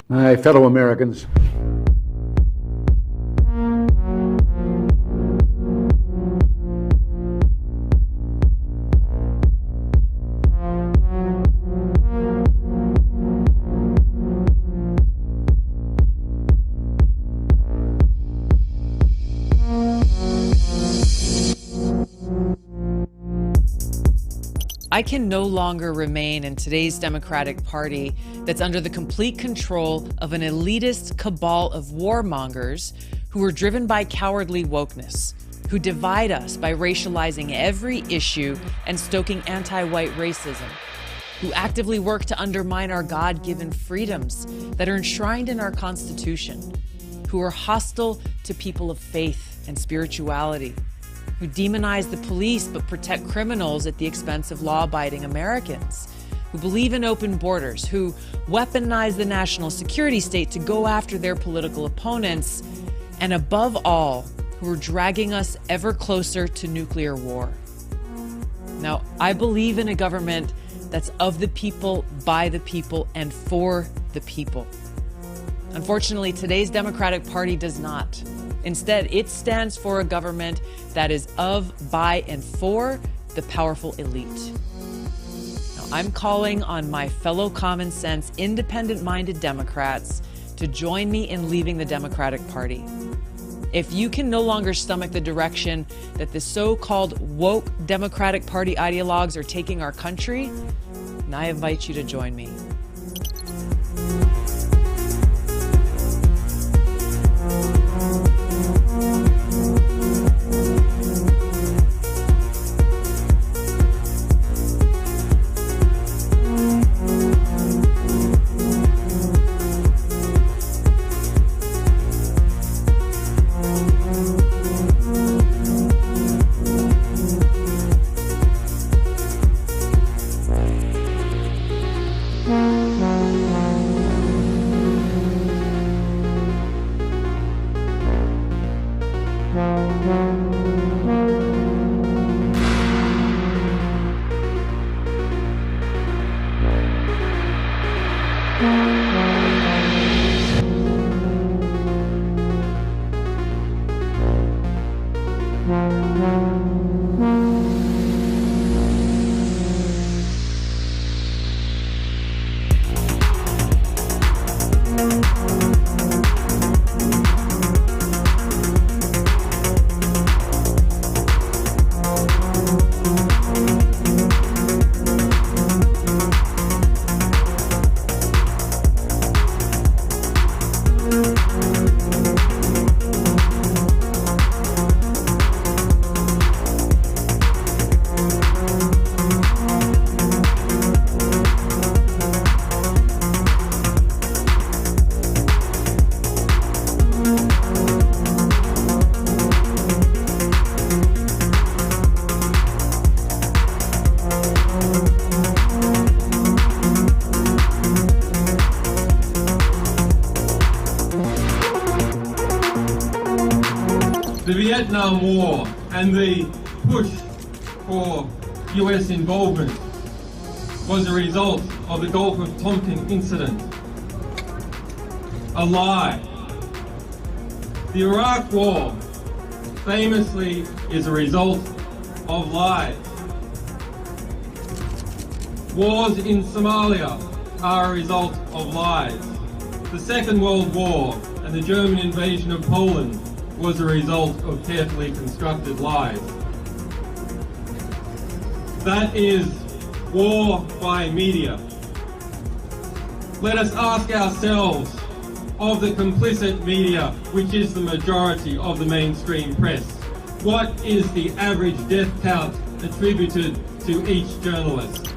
My fellow Americans, I can no longer remain in today's Democratic Party that's under the complete control of an elitist cabal of warmongers who are driven by cowardly wokeness, who divide us by racializing every issue and stoking anti-white racism, who actively work to undermine our God-given freedoms that are enshrined in our Constitution, who are hostile to people of faith and spirituality, who demonize the police but protect criminals at the expense of law-abiding Americans, who believe in open borders, who weaponize the national security state to go after their political opponents, and above all, who are dragging us ever closer to nuclear war. Now, I believe in a government that's of the people, by the people, and for the people. Unfortunately, today's Democratic Party does not. Instead, it stands for a government that is of, by, and for the powerful elite. Now, I'm calling on my fellow common sense, independent-minded Democrats to join me in leaving the Democratic Party. If you can no longer stomach the direction that the so-called woke Democratic Party ideologues are taking our country, then I invite you to join me. The Vietnam War and the push for US involvement was a result of the Gulf of Tonkin incident. A lie. The Iraq War famously is a result of lies. Wars in Somalia are a result of lies. The Second World War and the German invasion of Poland was a result of carefully constructed lies. That is war by media. Let us ask ourselves, of the complicit media, which is the majority of the mainstream press, what is the average death count attributed to each journalist?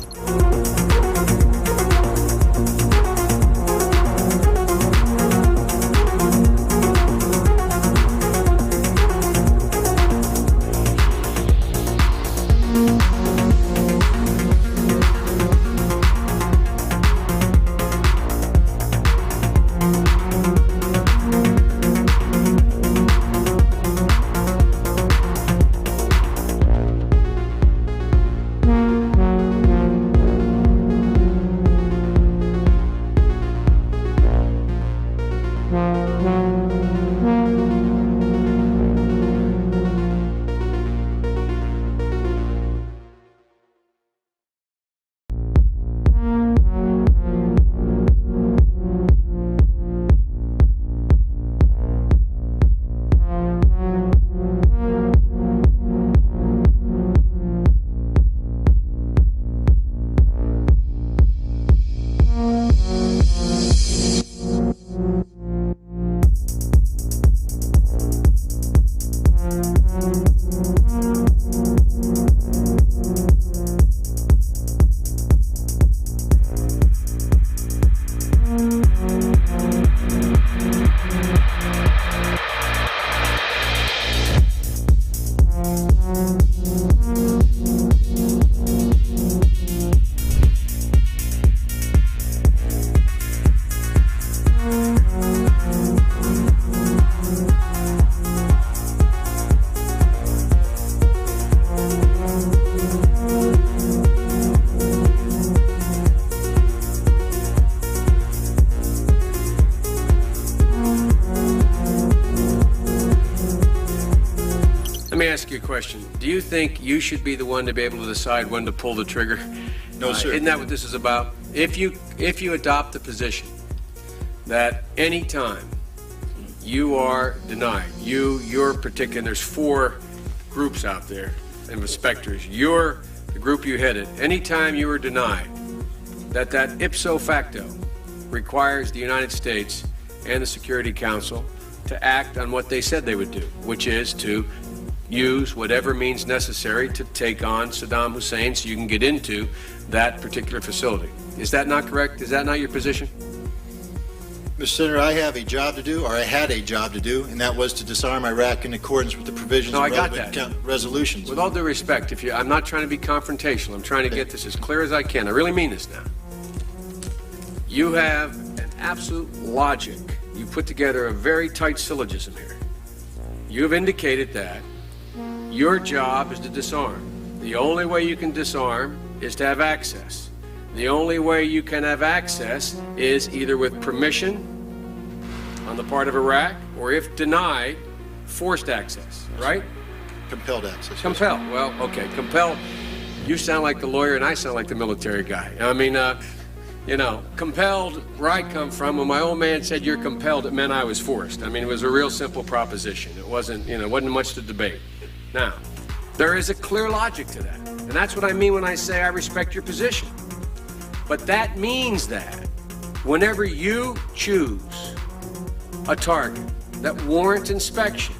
Let me ask you a question. Do you think you should be the one to be able to decide when to pull the trigger? No, sir. Isn't that what this is about? If you adopt the position that any time you are denied, your particular, and there's 4 groups out there, and inspectors, you're the group you headed, anytime you are denied, that ipso facto requires the United States and the Security Council to act on what they said they would do, which is to use whatever means necessary to take on Saddam Hussein so you can get into that particular facility. Is that not correct? Is that not your position? Mr. Senator, I have a job to do, or I had a job to do, and that was to disarm Iraq in accordance with the provisions of relevant resolutions. With all due respect, I'm not trying to be confrontational. I'm trying to get this as clear as I can. I really mean this now. You have an absolute logic. You put together a very tight syllogism here. You have indicated that your job is to disarm. The only way you can disarm is to have access. The only way you can have access is either with permission on the part of Iraq, or if denied, forced access, right? Compelled access. Compelled. Well, okay, compelled. You sound like the lawyer and I sound like the military guy. I mean, compelled, where I come from, when my old man said you're compelled, it meant I was forced. I mean, it was a real simple proposition. It wasn't much to debate. Now, there is a clear logic to that. And that's what I mean when I say I respect your position. But that means that whenever you choose a target that warrants inspection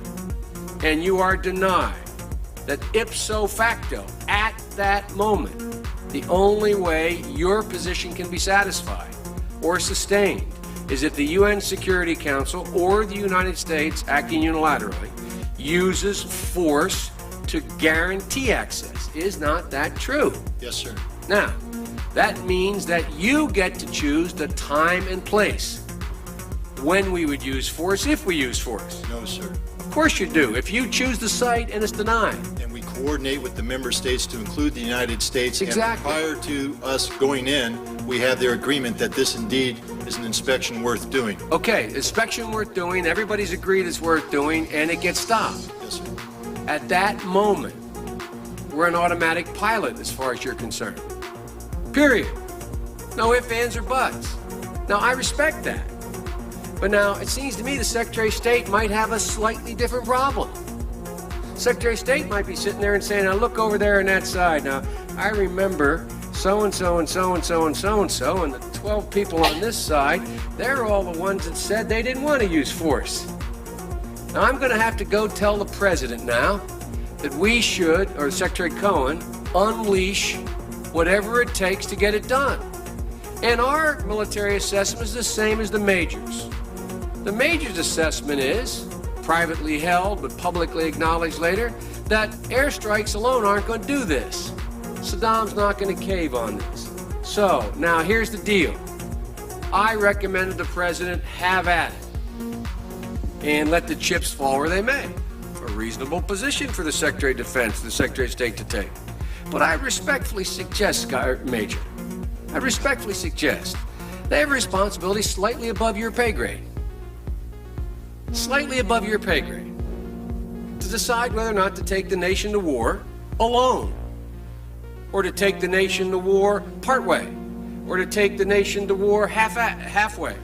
and you are denied, that ipso facto, at that moment, the only way your position can be satisfied or sustained is if the UN Security Council or the United States, acting unilaterally, uses force to guarantee access. Is not that true? Yes, sir. Now, that means that you get to choose the time and place when we would use force, if we use force. No, sir. Of course you do. If you choose the site and it's denied. And we coordinate with the member states to include the United States. Exactly. And prior to us going in, we have their agreement that this indeed is an inspection worth doing. Okay, inspection worth doing, everybody's agreed it's worth doing, and it gets stopped. Yes, sir. At that moment, we're an automatic pilot as far as you're concerned. Period. No ifs, ands, or buts. Now, I respect that. But now, it seems to me the Secretary of State might have a slightly different problem. Secretary of State might be sitting there and saying, now look over there on that side. Now, I remember so-and-so and so-and-so and so-and-so, and the 12 people on this side, they're all the ones that said they didn't want to use force. Now, I'm going to have to go tell the President now that we should, or Secretary Cohen, unleash whatever it takes to get it done. And our military assessment is the same as the Major's. The Major's assessment is, privately held but publicly acknowledged later, that airstrikes alone aren't going to do this. Saddam's not going to cave on this. So, now here's the deal. I recommended the President have at it and let the chips fall where they may. A reasonable position for the Secretary of Defense, the Secretary of State to take. But I respectfully suggest, Major, they have a responsibility slightly above your pay grade. slightly above your pay grade, to decide whether or not to take the nation to war alone, or to take the nation to war partway, or to take the nation to war halfway.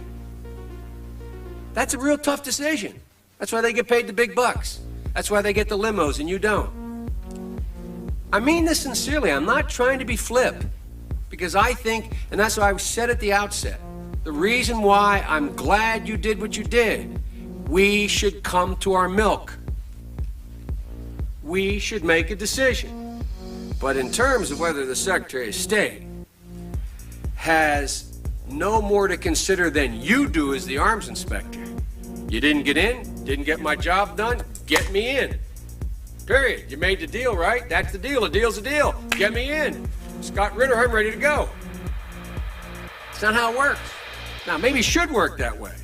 That's a real tough decision. That's why they get paid the big bucks. That's why they get the limos and you don't. I mean this sincerely. I'm not trying to be flip, because I think, and that's why I said at the outset, the reason why I'm glad you did what you did, we should come to our milk. We should make a decision. But in terms of whether the Secretary of State has no more to consider than you do as the arms inspector, you didn't get in, didn't get my job done, get me in. Period. You made the deal, right? That's the deal. A deal's a deal. Get me in. Scott Ritter, I'm ready to go. It's not how it works. Now, maybe it should work that way.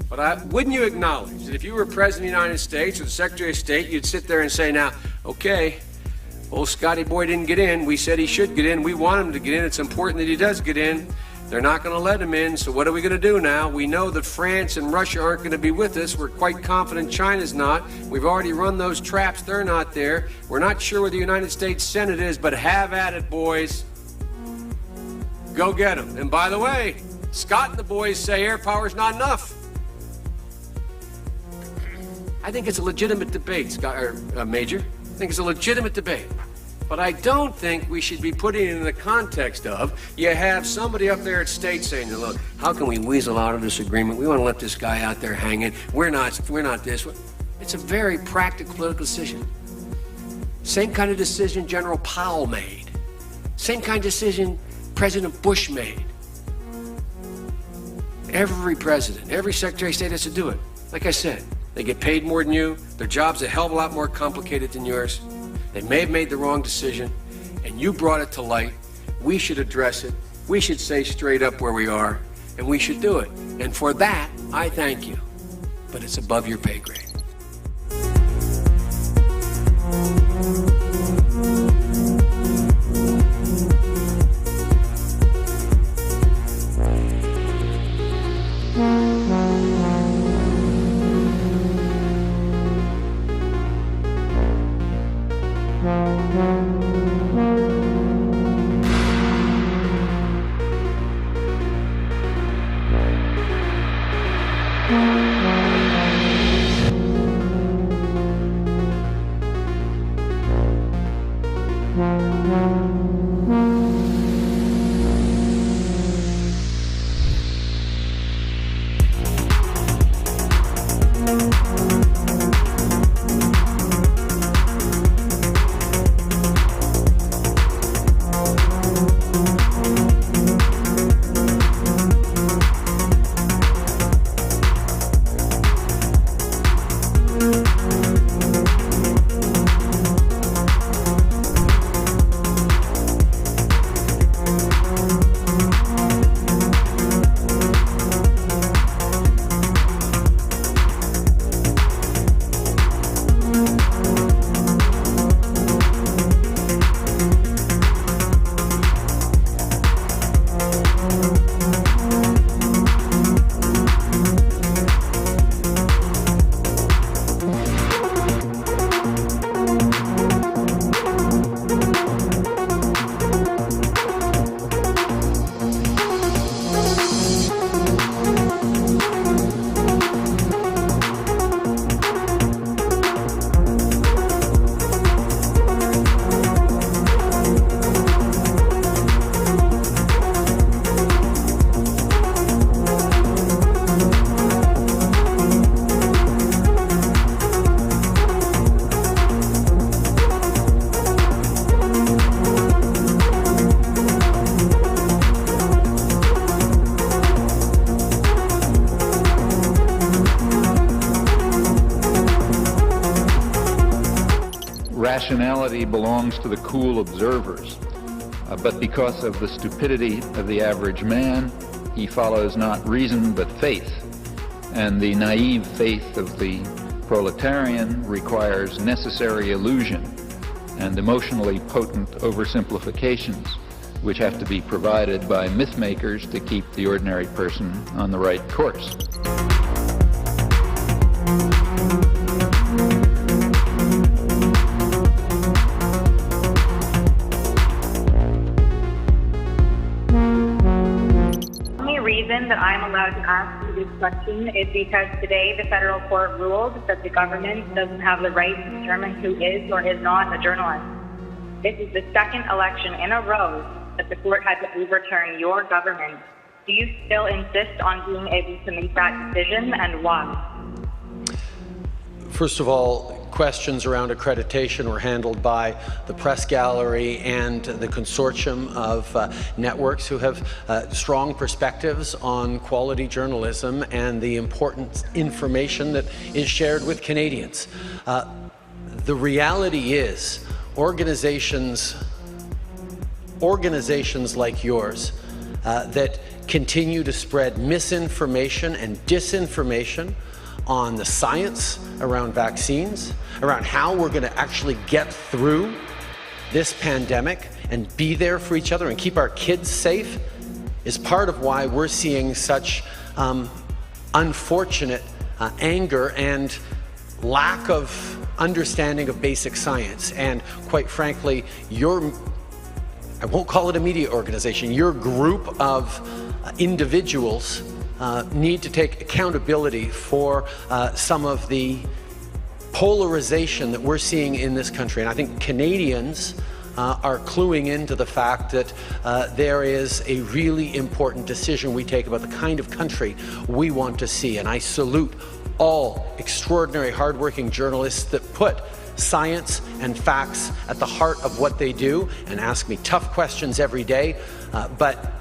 But wouldn't you acknowledge that if you were President of the United States or the Secretary of State, you'd sit there and say, now, okay, old Scotty boy didn't get in. We said he should get in. We want him to get in. It's important that he does get in. They're not going to let him in, so what are we going to do now? We know that France and Russia aren't going to be with us. We're quite confident China's not. We've already run those traps. They're not there. We're not sure where the United States Senate is, but have at it, boys. Go get them. And by the way, Scott and the boys say air power's not enough. I think it's a legitimate debate, Major. I think it's a legitimate debate. But I don't think we should be putting it in the context of, you have somebody up there at state saying, look, how can we weasel out of this agreement? We want to let this guy out there hanging. We're not this. It's a very practical political decision. Same kind of decision General Powell made. Same kind of decision President Bush made. Every president, every Secretary of State has to do it. Like I said, they get paid more than you. Their job's a hell of a lot more complicated than yours. They may have made the wrong decision, and you brought it to light. We should address it. We should say straight up where we are, and we should do it. And for that, I thank you. But it's above your pay grade. Rationality belongs to the cool observers, but because of the stupidity of the average man, he follows not reason but faith, and the naive faith of the proletarian requires necessary illusion and emotionally potent oversimplifications, which have to be provided by myth makers to keep the ordinary person on the right course. ask you this question is because today the federal court ruled that the government doesn't have the right to determine who is or is not a journalist. This is the second election in a row that the court had to overturn your government. Do you still insist on being able to make that decision, and why? First of all, questions around accreditation were handled by the press gallery and the consortium of networks who have strong perspectives on quality journalism and the important information that is shared with Canadians. The reality is organizations like yours that continue to spread misinformation and disinformation on the science around vaccines, around how we're going to actually get through this pandemic and be there for each other and keep our kids safe, is part of why we're seeing such unfortunate anger and lack of understanding of basic science. And quite frankly, I won't call it a media organization, your group of individuals need to take accountability for some of the polarization that we're seeing in this country. And I think Canadians are cluing into the fact that there is a really important decision we take about the kind of country we want to see. And I salute all extraordinary, hardworking journalists that put science and facts at the heart of what they do and ask me tough questions every day, but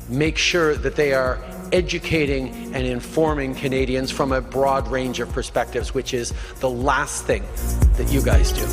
make sure that they are educating and informing Canadians from a broad range of perspectives, which is the last thing that you guys do.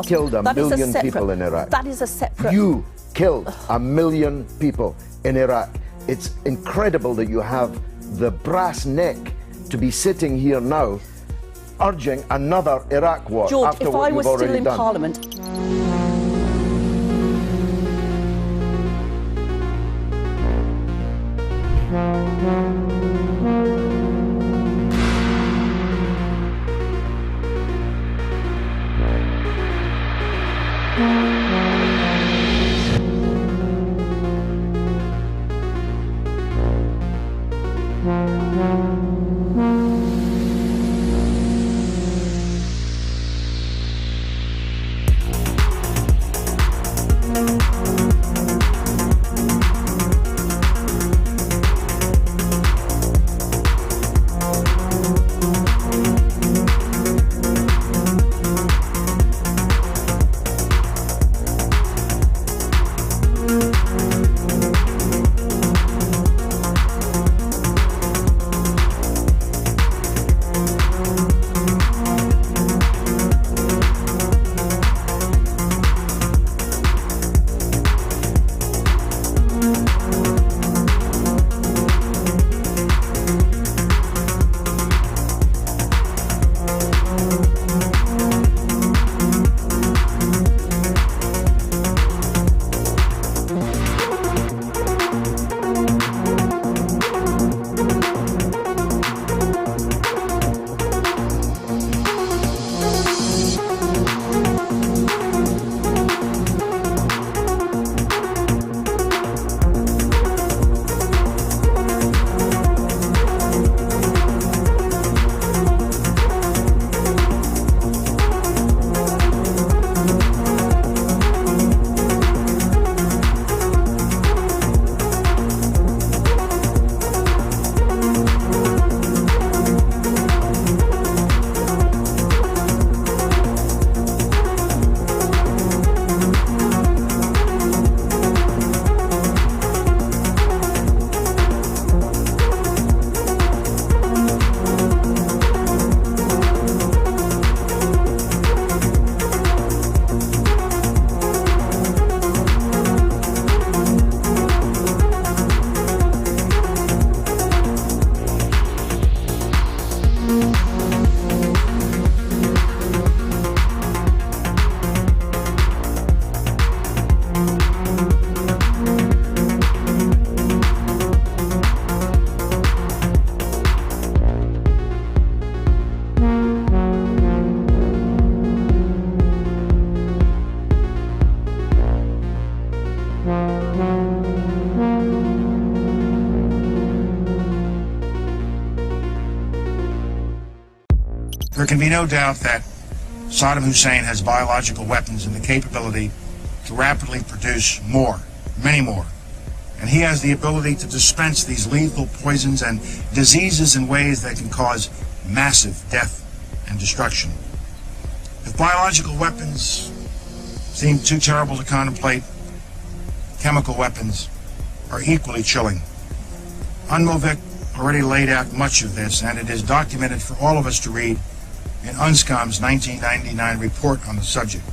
Killed a million people in Iraq. That is a separate... You killed 1 million people in Iraq. It's incredible that you have the brass neck to be sitting here now urging another Iraq war George, after if what I was you've already still in done. Parliament... There can be no doubt that Saddam Hussein has biological weapons and the capability to rapidly produce more, many more. And he has the ability to dispense these lethal poisons and diseases in ways that can cause massive death and destruction. If biological weapons seem too terrible to contemplate, chemical weapons are equally chilling. UNMOVIC already laid out much of this, and it is documented for all of us to read in UNSCOM's 1999 report on the subject.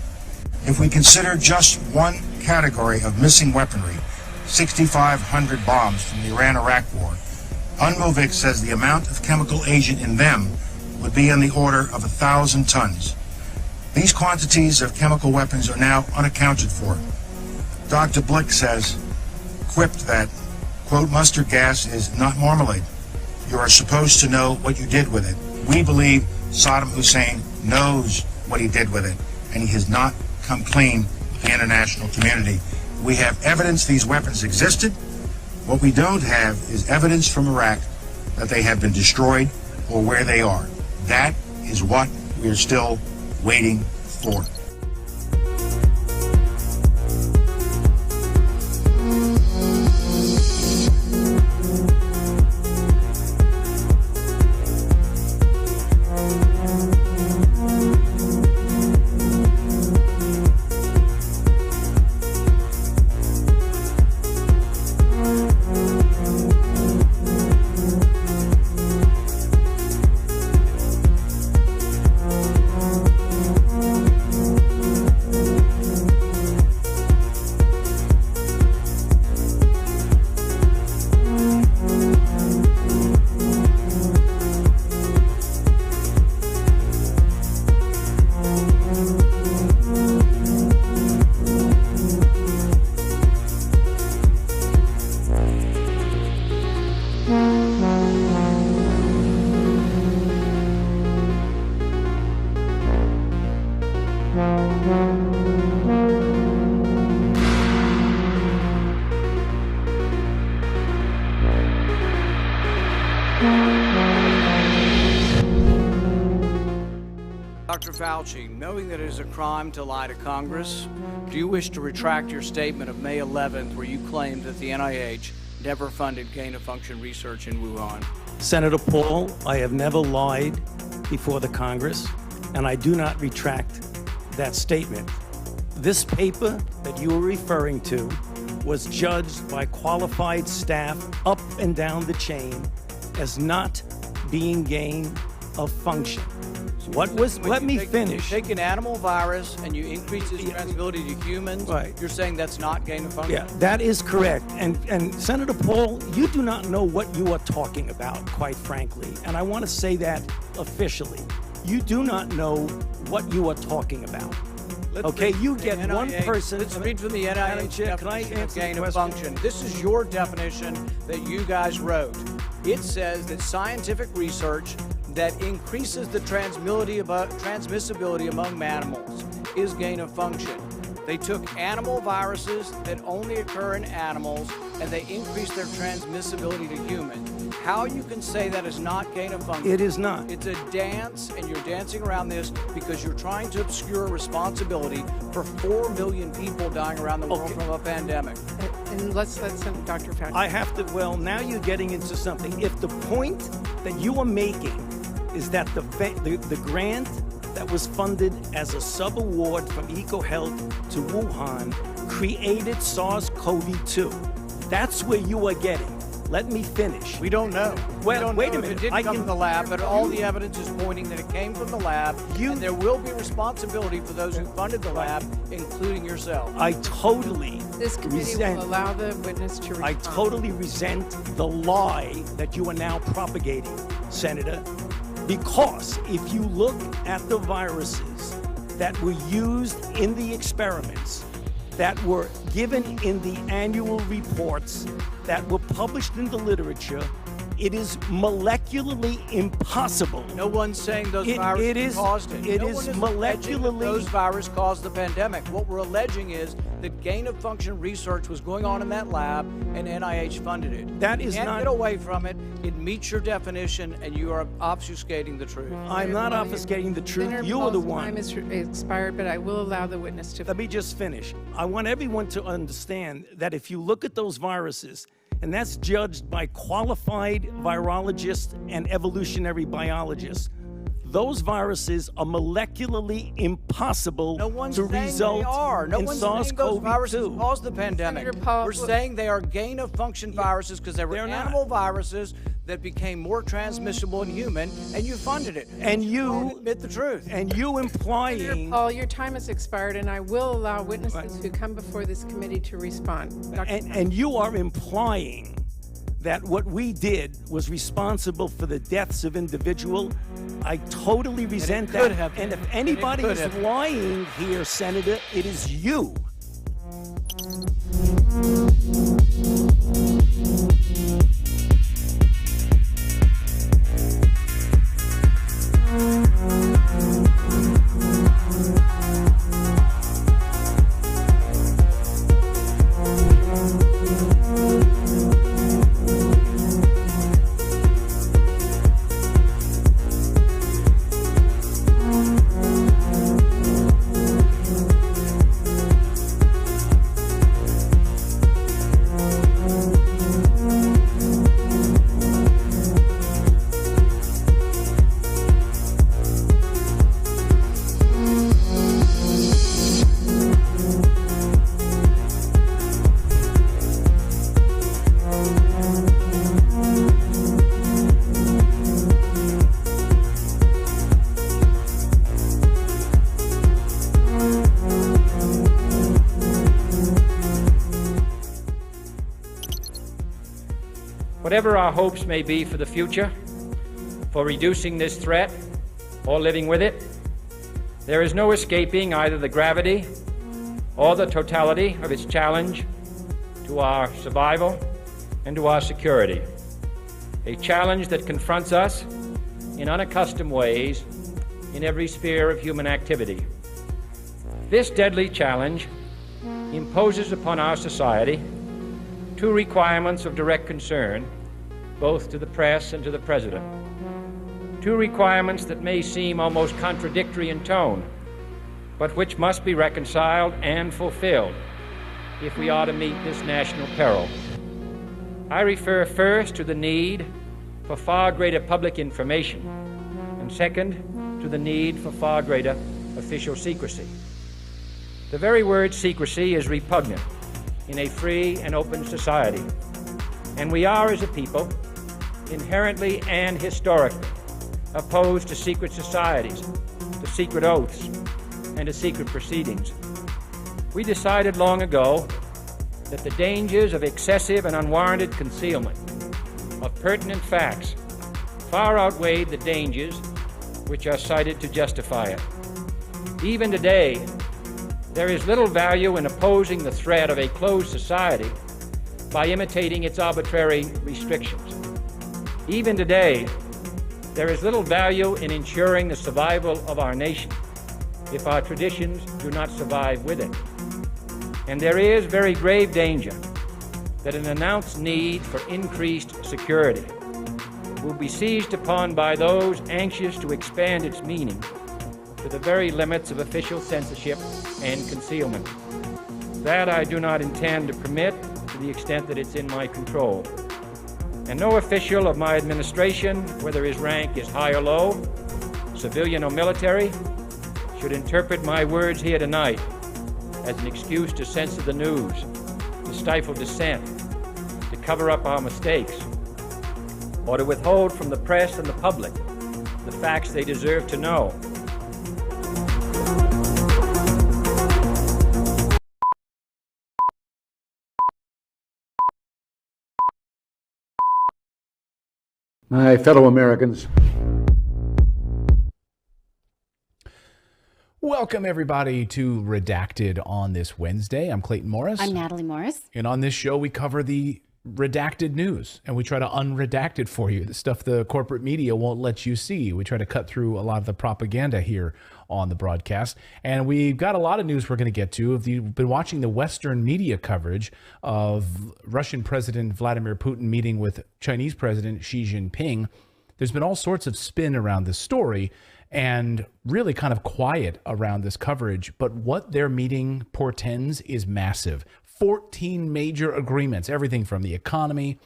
If we consider just one category of missing weaponry, 6,500 bombs from the Iran-Iraq war, UNMOVIC says the amount of chemical agent in them would be on the order of 1,000 tons. These quantities of chemical weapons are now unaccounted for. Dr. Blick says, quipped that, quote, mustard gas is not marmalade. You are supposed to know what you did with it. We believe Saddam Hussein knows what he did with it, and he has not come clean with the international community. We have evidence these weapons existed. What we don't have is evidence from Iraq that they have been destroyed or where they are. That is what we are still waiting for. Dr. Fauci, knowing that it is a crime to lie to Congress, do you wish to retract your statement of May 11th where you claimed that the NIH never funded gain-of-function research in Wuhan? Senator Paul, I have never lied before the Congress, and I do not retract that statement. This paper that you are referring to was judged by qualified staff up and down the chain as not being gain of function. Let me finish. You take an animal virus and you increase its transmissibility to humans, right. You're saying that's not gain of function? Yeah, that is correct. And Senator Paul, you do not know what you are talking about, quite frankly. And I want to say that officially. You do not know what you are talking about. Okay, you get one person. Let's read from the NIH definition of gain of function. This is your definition that you guys wrote. It says that scientific research that increases the transmissibility among animals is gain of function. They took animal viruses that only occur in animals and they increased their transmissibility to humans. How you can say that is not gain of function? It is not. It's a dance, and you're dancing around this because you're trying to obscure responsibility for 4 million people dying around the world from a pandemic. And let's let Dr. Fauci. I have to, well, now you're getting into something. If the point that you are making is that the grant that was funded as a sub-award from EcoHealth to Wuhan created SARS-CoV-2. That's where you are getting. Let me finish. We don't know. Well, wait a minute. It did come from the lab, but all the evidence is pointing that it came from the lab, and there will be responsibility for those who funded the lab, including yourself. I totally This committee will allow the witness to respond. I totally resent the lie that you are now propagating, Senator, because if you look at the viruses that were used in the experiments, that were given in the annual reports, that were published in the literature, It is molecularly impossible. No one's saying those viruses caused it. It No is one alleging that molecularly. those viruses caused the pandemic. What we're alleging is that gain-of-function research was going on in that lab, and NIH funded it. That you is can't not- get away from it. It meets your definition, and you are obfuscating the truth. I'm not obfuscating the truth. You are the one. Time is expired, but I will allow the witness to. Let me just finish. I want everyone to understand that if you look at those viruses, and that's judged by qualified virologists and evolutionary biologists, those viruses are molecularly impossible No one's to saying result they are. No in one's saying those viruses SARS-CoV-2. caused the pandemic. Senator Paul, We're saying they are gain-of-function viruses because they were They're not. animal viruses that became more transmissible in human, and you funded it. And you won't admit the truth. And you implying. Paul, your time has expired, and I will allow witnesses who come before this committee to respond. Dr. And you are implying that what we did was responsible for the deaths of individuals. I totally resent could that. have And been. if anybody could is have been. lying here, Senator, it is you. Whatever our hopes may be for the future, for reducing this threat or living with it, there is no escaping either the gravity or the totality of its challenge to our survival and to our security. A challenge that confronts us in unaccustomed ways in every sphere of human activity. This deadly challenge imposes upon our society two requirements of direct concern, both to the press and to the President. Two requirements that may seem almost contradictory in tone, but which must be reconciled and fulfilled if we are to meet this national peril. I refer first to the need for far greater public information, and second, to the need for far greater official secrecy. The very word secrecy is repugnant in a free and open society, and we are, as a people, inherently and historically opposed to secret societies, to secret oaths, and to secret proceedings. We decided long ago that the dangers of excessive and unwarranted concealment of pertinent facts far outweighed the dangers which are cited to justify it. Even today, there is little value in opposing the threat of a closed society by imitating its arbitrary restrictions. Even today, there is little value in ensuring the survival of our nation if our traditions do not survive with it. And there is very grave danger that an announced need for increased security will be seized upon by those anxious to expand its meaning to the very limits of official censorship and concealment. That I do not intend to permit to the extent that it's in my control. And no official of my administration, whether his rank is high or low, civilian or military, should interpret my words here tonight as an excuse to censor the news, to stifle dissent, to cover up our mistakes, or to withhold from the press and the public the facts they deserve to know. My fellow Americans, welcome everybody to Redacted on this Wednesday. I'm Clayton Morris. I'm Natali Morris. And on this show, we cover the redacted news, and we try to unredact it for you, the stuff the corporate media won't let you see. We try to cut through a lot of the propaganda here on the broadcast, and we've got a lot of news we're going to get to. If you've been watching the Western media coverage of Russian President Vladimir Putin meeting with Chinese President Xi Jinping, there's been all sorts of spin around this story and really kind of quiet around this coverage, but what their meeting portends is massive. 14 major agreements, everything from the economy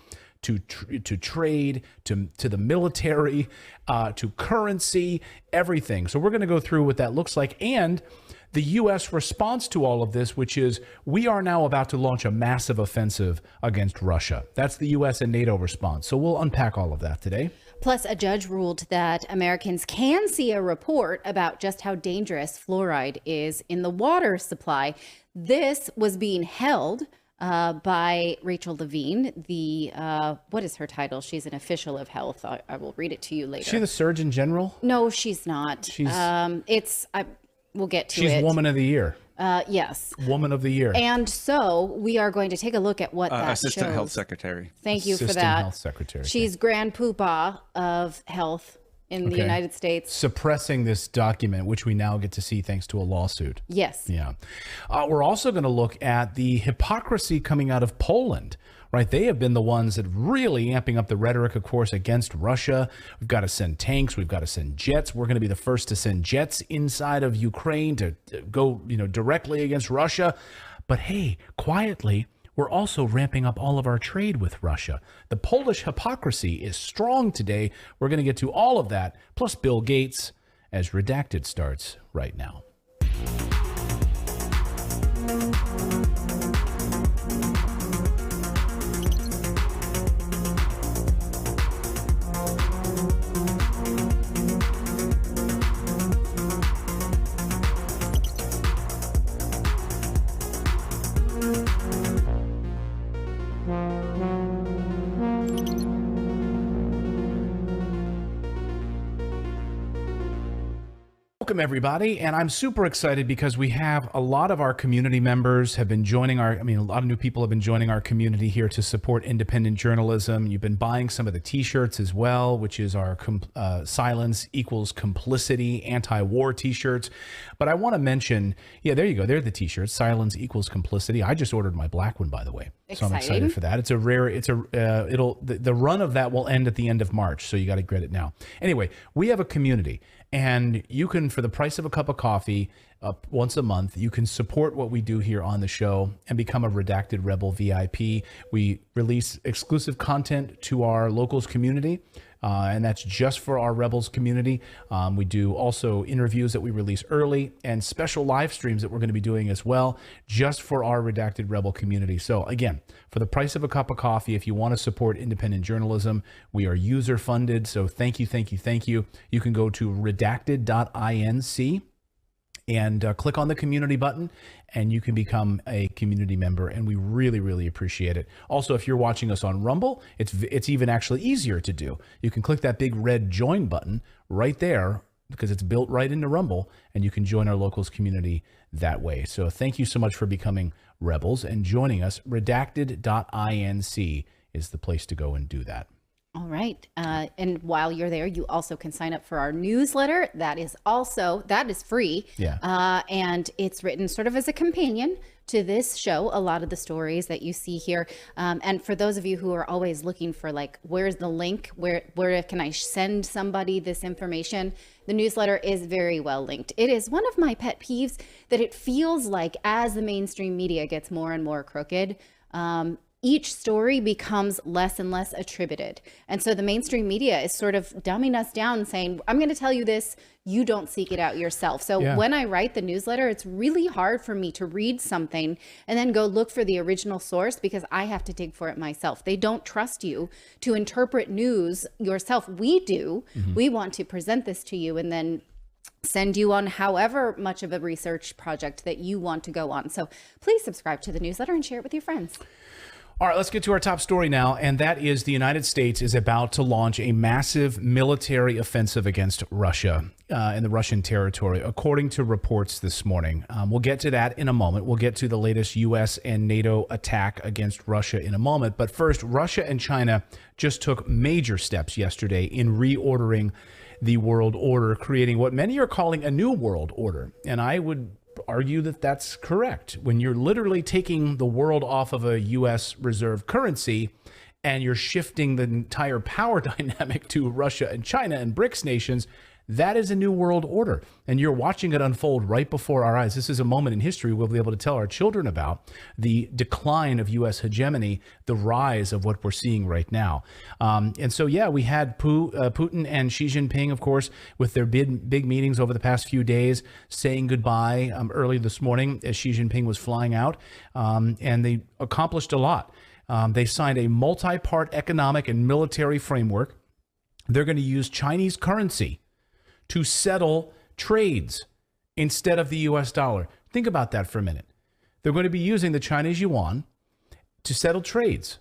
to trade, to the military, to currency, everything. So we're going to go through what that looks like and the U.S. response to all of this, which is we are now about to launch a massive offensive against Russia. That's the U.S. and NATO response. So we'll unpack all of that today. Plus, a judge ruled that Americans can see a report about just how dangerous fluoride is in the water supply. This was being held by Rachel Levine, the, what is her title? She's an official of health. I will read it to you later. Is she the Surgeon General? No, she's not. She's, we'll get to it. She's Woman of the Year. Yes. Woman of the Year. And so we are going to take a look at what that Assistant shows. Health Secretary. Thank you Assistant for that. Health Secretary. She's Grand Poobah of health in the United States. Suppressing this document, which we now get to see thanks to a lawsuit. Yes. Yeah. We're also going to look at the hypocrisy coming out of Poland. Right, they have been the ones that really amping up the rhetoric, of course, against Russia. We've got to send tanks. We've got to send jets. We're going to be the first to send jets inside of Ukraine to go, directly against Russia. But hey, quietly, we're also ramping up all of our trade with Russia. The Polish hypocrisy is strong today. We're going to get to all of that, plus Bill Gates, as Redacted starts right now. Welcome, everybody, and I'm super excited because we have a lot of our community members have been joining a lot of new people have been joining our community here to support independent journalism. You've been buying some of the t-shirts as well, which is our Silence Equals Complicity anti-war t-shirts. But I want to mention, there you go. They're the t-shirts, Silence Equals Complicity. I just ordered my black one, by the way. So I'm excited for that. The run of that will end at the end of March, so you got to get it now. Anyway, we have a community, and you can, for the price of a cup of coffee, once a month, you can support what we do here on the show and become a Redacted Rebel VIP. We release exclusive content to our locals community, and that's just for our Rebels community. We do also interviews that we release early and special live streams that we're going to be doing as well, just for our Redacted Rebel community. So again, for the price of a cup of coffee, if you want to support independent journalism, we are user funded. So thank you, thank you, thank you. You can go to redacted.inc and click on the community button, and you can become a community member, and we really, really appreciate it. Also, if you're watching us on Rumble, it's even actually easier to do. You can click that big red join button right there because it's built right into Rumble, and you can join our locals community that way. So thank you so much for becoming Rebels and joining us. Redacted.inc is the place to go and do that. All right. And while you're there, you also can sign up for our newsletter. That is free. Yeah. And it's written sort of as a companion to this show, a lot of the stories that you see here. And for those of you who are always looking for, like, where's the link? Where can I send somebody this information? The newsletter is very well linked. It is one of my pet peeves that it feels like as the mainstream media gets more and more crooked, each story becomes less and less attributed. And so the mainstream media is sort of dumbing us down, saying, I'm going to tell you this, you don't seek it out yourself. So when I write the newsletter, it's really hard for me to read something and then go look for the original source because I have to dig for it myself. They don't trust you to interpret news yourself. We do. Mm-hmm. We want to present this to you and then send you on however much of a research project that you want to go on. So please subscribe to the newsletter and share it with your friends. All right, let's get to our top story now, and that is the United States is about to launch a massive military offensive against Russia in the Russian territory, according to reports this morning. We'll get to that in a moment. We'll get to the latest U.S. and NATO attack against Russia in a moment. But first, Russia and China just took major steps yesterday in reordering the world order, creating what many are calling a new world order. And I would argue that that's correct. When you're literally taking the world off of a U.S. reserve currency and you're shifting the entire power dynamic to Russia and China and BRICS nations, that is a new world order. And you're watching it unfold right before our eyes. This is a moment in history we'll be able to tell our children about the decline of U.S. hegemony, the rise of what we're seeing right now. And so, yeah, we had Putin and Xi Jinping, of course, with their big meetings over the past few days, saying goodbye early this morning as Xi Jinping was flying out. And they accomplished a lot. They signed a multi-part economic and military framework. They're going to use Chinese currency to settle trades instead of the U.S. dollar. Think about that for a minute. They're going to be using the Chinese yuan to settle trades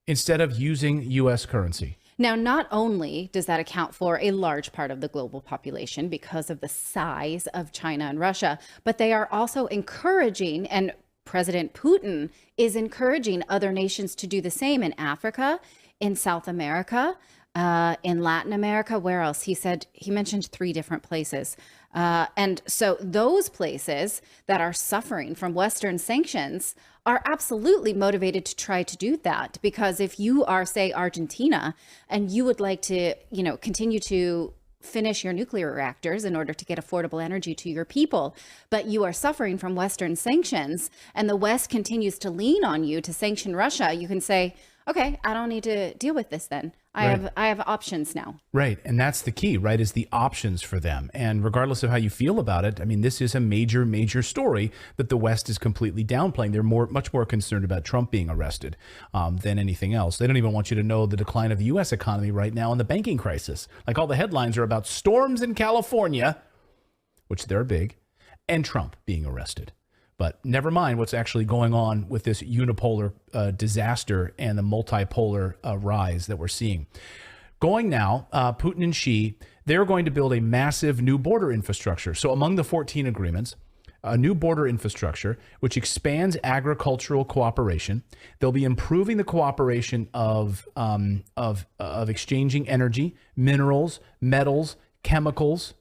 instead of using U.S. currency. Now, not only does that account for a large part of the global population because of the size of China and Russia, but they are also encouraging, and President Putin is encouraging other nations to do the same in Africa, in South America, in Latin America. Where else? He mentioned 3 different places. And so those places that are suffering from Western sanctions are absolutely motivated to try to do that. Because if you are, say, Argentina, and you would like to, continue to finish your nuclear reactors in order to get affordable energy to your people, but you are suffering from Western sanctions, and the West continues to lean on you to sanction Russia, you can say, okay, I don't need to deal with this then. I have options now. Right. And that's the key, right, is the options for them. And regardless of how you feel about it, I mean, this is a major, major story that the West is completely downplaying. They're much more concerned about Trump being arrested than anything else. They don't even want you to know the decline of the U.S. economy right now and the banking crisis. Like, all the headlines are about storms in California, which they're big, and Trump being arrested. But never mind what's actually going on with this unipolar disaster and the multipolar rise that we're seeing. Going now, Putin and Xi, they're going to build a massive new border infrastructure. So among the 14 agreements, a new border infrastructure, which expands agricultural cooperation. They'll be improving the cooperation of exchanging energy, minerals, metals, chemicals.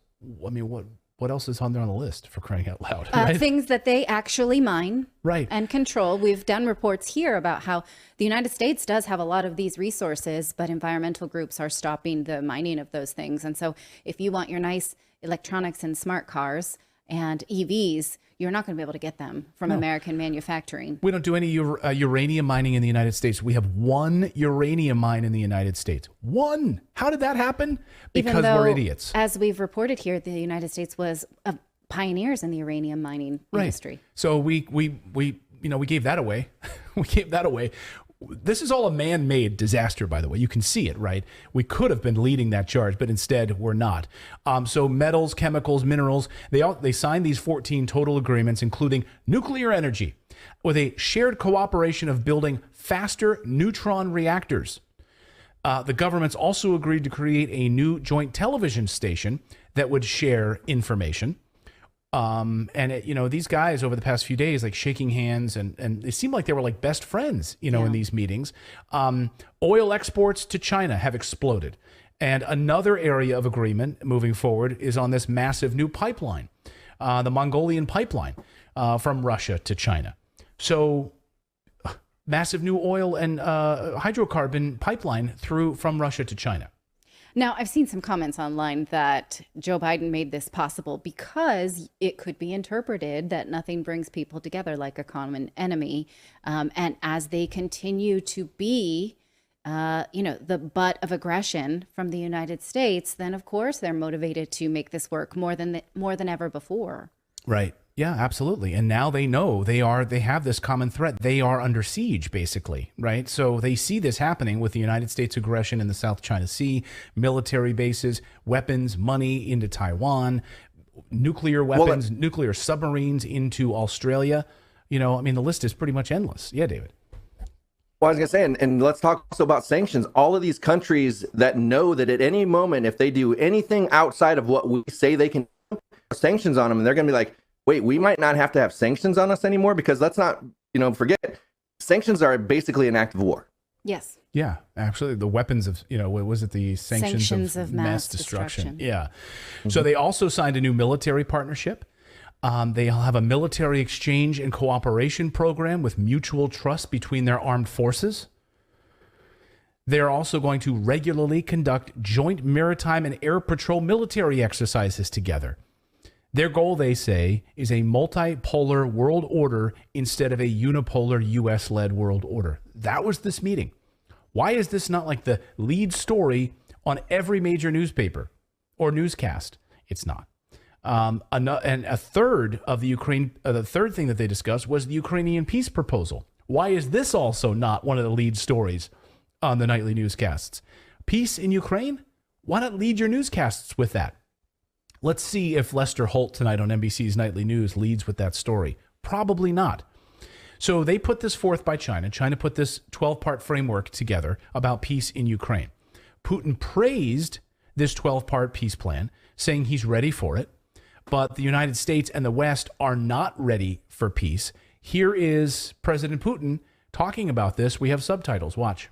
I mean, what else is on there on the list, for crying out loud? Right? Things that they actually mine and control. We've done reports here about how the United States does have a lot of these resources, but environmental groups are stopping the mining of those things. And so if you want your nice electronics and smart cars and EVs, you're not going to be able to get them from American manufacturing. We don't do any uranium mining in the United States. We have one uranium mine in the United States. One. How did that happen? Because we're idiots. As we've reported here, the United States was pioneers in the uranium mining industry. So we gave that away. We gave that away. This is all a man-made disaster, by the way. You can see it, right? We could have been leading that charge, but instead we're not. So metals, chemicals, minerals, they signed these 14 total agreements, including nuclear energy, with a shared cooperation of building faster neutron reactors. The governments also agreed to create a new joint television station that would share information. These guys over the past few days, like shaking hands and they seemed like they were like best friends, in these meetings. Oil exports to China have exploded. And another area of agreement moving forward is on this massive new pipeline, the Mongolian pipeline from Russia to China. So massive new oil and hydrocarbon pipeline from Russia to China. Now, I've seen some comments online that Joe Biden made this possible because it could be interpreted that nothing brings people together like a common enemy. And as they continue to be, the butt of aggression from the United States, then, of course, they're motivated to make this work more than ever before. Right. Yeah, absolutely. And now they know they have this common threat. They are under siege, basically, right? So they see this happening with the United States aggression in the South China Sea, military bases, weapons, money into Taiwan, nuclear weapons, nuclear submarines into Australia. The list is pretty much endless. Yeah, David. Well, I was going to say, and let's talk also about sanctions. All of these countries that know that at any moment, if they do anything outside of what we say they can do, sanctions on them, and they're going to be like, wait, we might not have to have sanctions on us anymore, because let's not, forget, sanctions are basically an act of war. Yes. Yeah, actually, the weapons of, what was it? The sanctions of mass destruction. Yeah. So they also signed a new military partnership. They'll have a military exchange and cooperation program with mutual trust between their armed forces. They're also going to regularly conduct joint maritime and air patrol military exercises together. Their goal, they say, is a multipolar world order instead of a unipolar U.S.-led world order. That was this meeting. Why is this not like the lead story on every major newspaper or newscast? It's not. And a third of the third thing that they discussed was the Ukrainian peace proposal. Why is this also not one of the lead stories on the nightly newscasts? Peace in Ukraine? Why not lead your newscasts with that? Let's see if Lester Holt tonight on NBC's Nightly News leads with that story. Probably not. So they put this forth by China. China put this 12-part framework together about peace in Ukraine. Putin praised this 12-part peace plan, saying he's ready for it. But the United States and the West are not ready for peace. Here is President Putin talking about this. We have subtitles. Watch.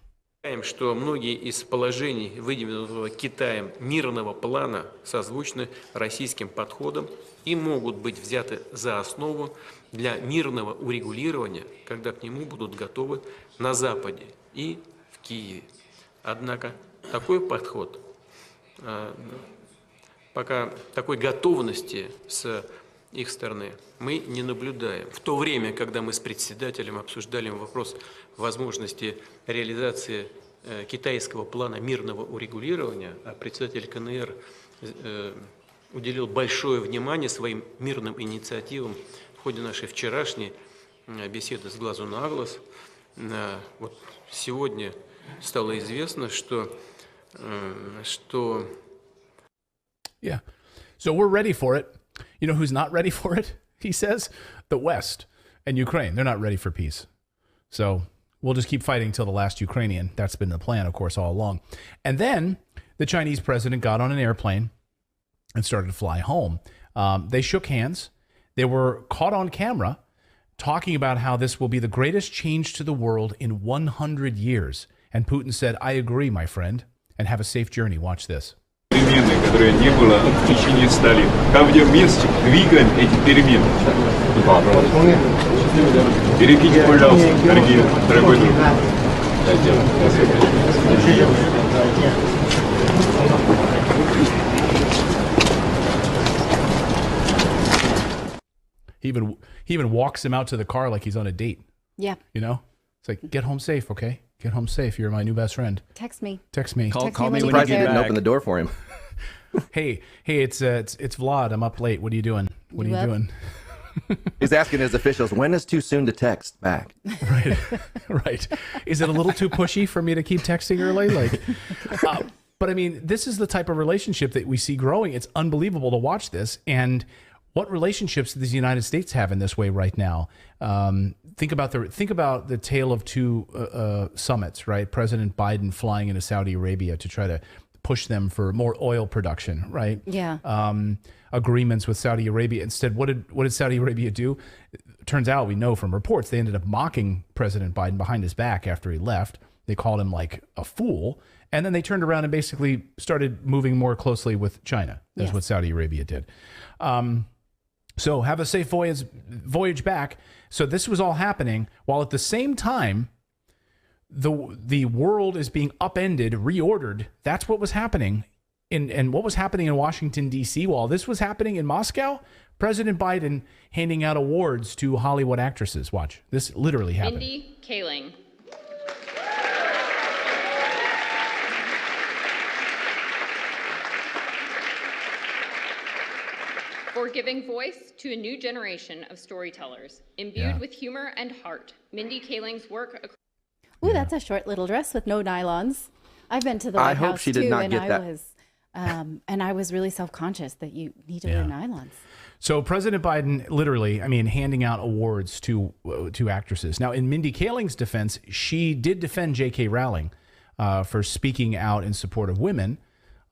Что многие из положений выдвинутого Китаем мирного плана созвучны российским подходам и могут быть взяты за основу для мирного урегулирования, когда к нему будут готовы на Западе и в Киеве. Однако такой подход, пока такой готовности с их стороны мы не наблюдаем. В то время, когда мы с председателем обсуждали вопрос возможности реализации китайского плана мирного урегулирования, а председатель КНР уделил большое внимание своим мирным инициативам в ходе нашей вчерашней беседы с глазу на глаз. Вот сегодня стало известно, что Yeah. So we're ready for it. You know who's not ready for it? He says the West and Ukraine. They're not ready for peace. So we'll just keep fighting till the last Ukrainian. That's been the plan, of course, all along. And then the Chinese president got on an airplane and started to fly home. They shook hands. They were caught on camera talking about how this will be the greatest change to the world in 100 years. And Putin said, I agree, my friend, and have a safe journey. Watch this. Перемены, которые не было в течение 100 лет. Кавдем месте двигаем эти перемены. Перекиньте, пожалуйста, дорогой друг. He even walks him out to the car like he's on a date. Yeah. You know? It's like, get home safe, okay? Get home safe. You're my new best friend. Text me. Text me. Call me when you get back. Open the door for him. Hey, it's Vlad. I'm up late. What are you doing? What are you doing? He's asking his officials, when is too soon to text back? Right. Is it a little too pushy for me to keep texting early? But I mean, this is the type of relationship that we see growing. It's unbelievable to watch this. And what relationships does the United States have in this way right now? Think about the tale of two summits, right? President Biden flying into Saudi Arabia to try to push them for more oil production, right? Yeah. Agreements with Saudi Arabia. Instead, what did Saudi Arabia do? Turns out, we know from reports, they ended up mocking President Biden behind his back after he left. They called him like a fool. And then they turned around and basically started moving more closely with China. That's what Saudi Arabia did. So have a safe voyage back. So this was all happening while at the same time, the world is being upended, reordered. That's what was happening. And what was happening in Washington, D.C. while this was happening in Moscow? President Biden handing out awards to Hollywood actresses. Watch. This literally happened. Mindy Kaling. For giving voice to a new generation of storytellers, imbued with humor and heart. Mindy Kaling's work... Ooh, that's a short little dress with no nylons. I've been to the White House too, and And I was really self-conscious that you need to wear nylons. So President Biden literally, handing out awards to actresses. Now, in Mindy Kaling's defense, she did defend J.K. Rowling for speaking out in support of women.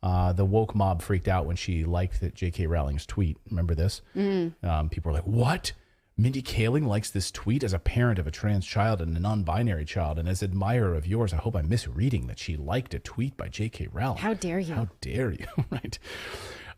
The woke mob freaked out when she liked that J.K. Rowling's tweet. Remember this? People were like, what? Mindy Kaling likes this tweet? As a parent of a trans child and a non-binary child, and as an admirer of yours, I hope I'm misreading that she liked a tweet by J.K. Rowling. How dare you? How dare you? Right.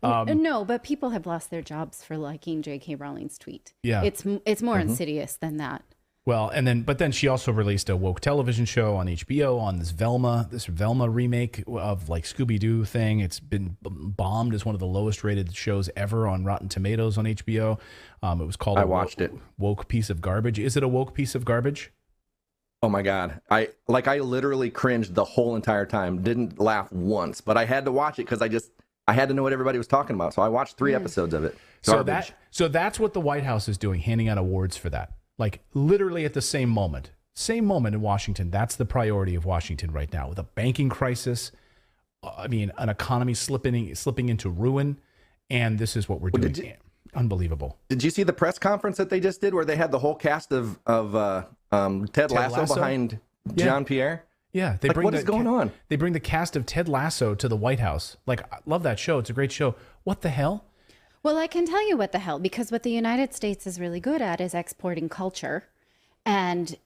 No, but people have lost their jobs for liking J.K. Rowling's tweet. Yeah. It's more insidious than that. Well, but then she also released a woke television show on HBO on this Velma remake of like Scooby-Doo thing. It's been bombed as one of the lowest rated shows ever on Rotten Tomatoes on HBO. It was called I watched it. Woke Piece of Garbage. Is it a woke piece of garbage? Oh my God. I literally cringed the whole entire time. Didn't laugh once, but I had to watch it because I had to know what everybody was talking about. So I watched 3 episodes of it. So that's what the White House is doing, handing out awards for that. Like literally at the same moment in Washington. That's the priority of Washington right now, with a banking crisis. An economy slipping into ruin, and this is what we're doing. Unbelievable. Did you see the press conference that they just did, where they had the whole cast of Ted Lasso behind Jean Pierre? Yeah, what is going on? They bring the cast of Ted Lasso to the White House. Like, I love that show. It's a great show. What the hell? Well, I can tell you what the hell, because what the United States is really good at is exporting culture. And,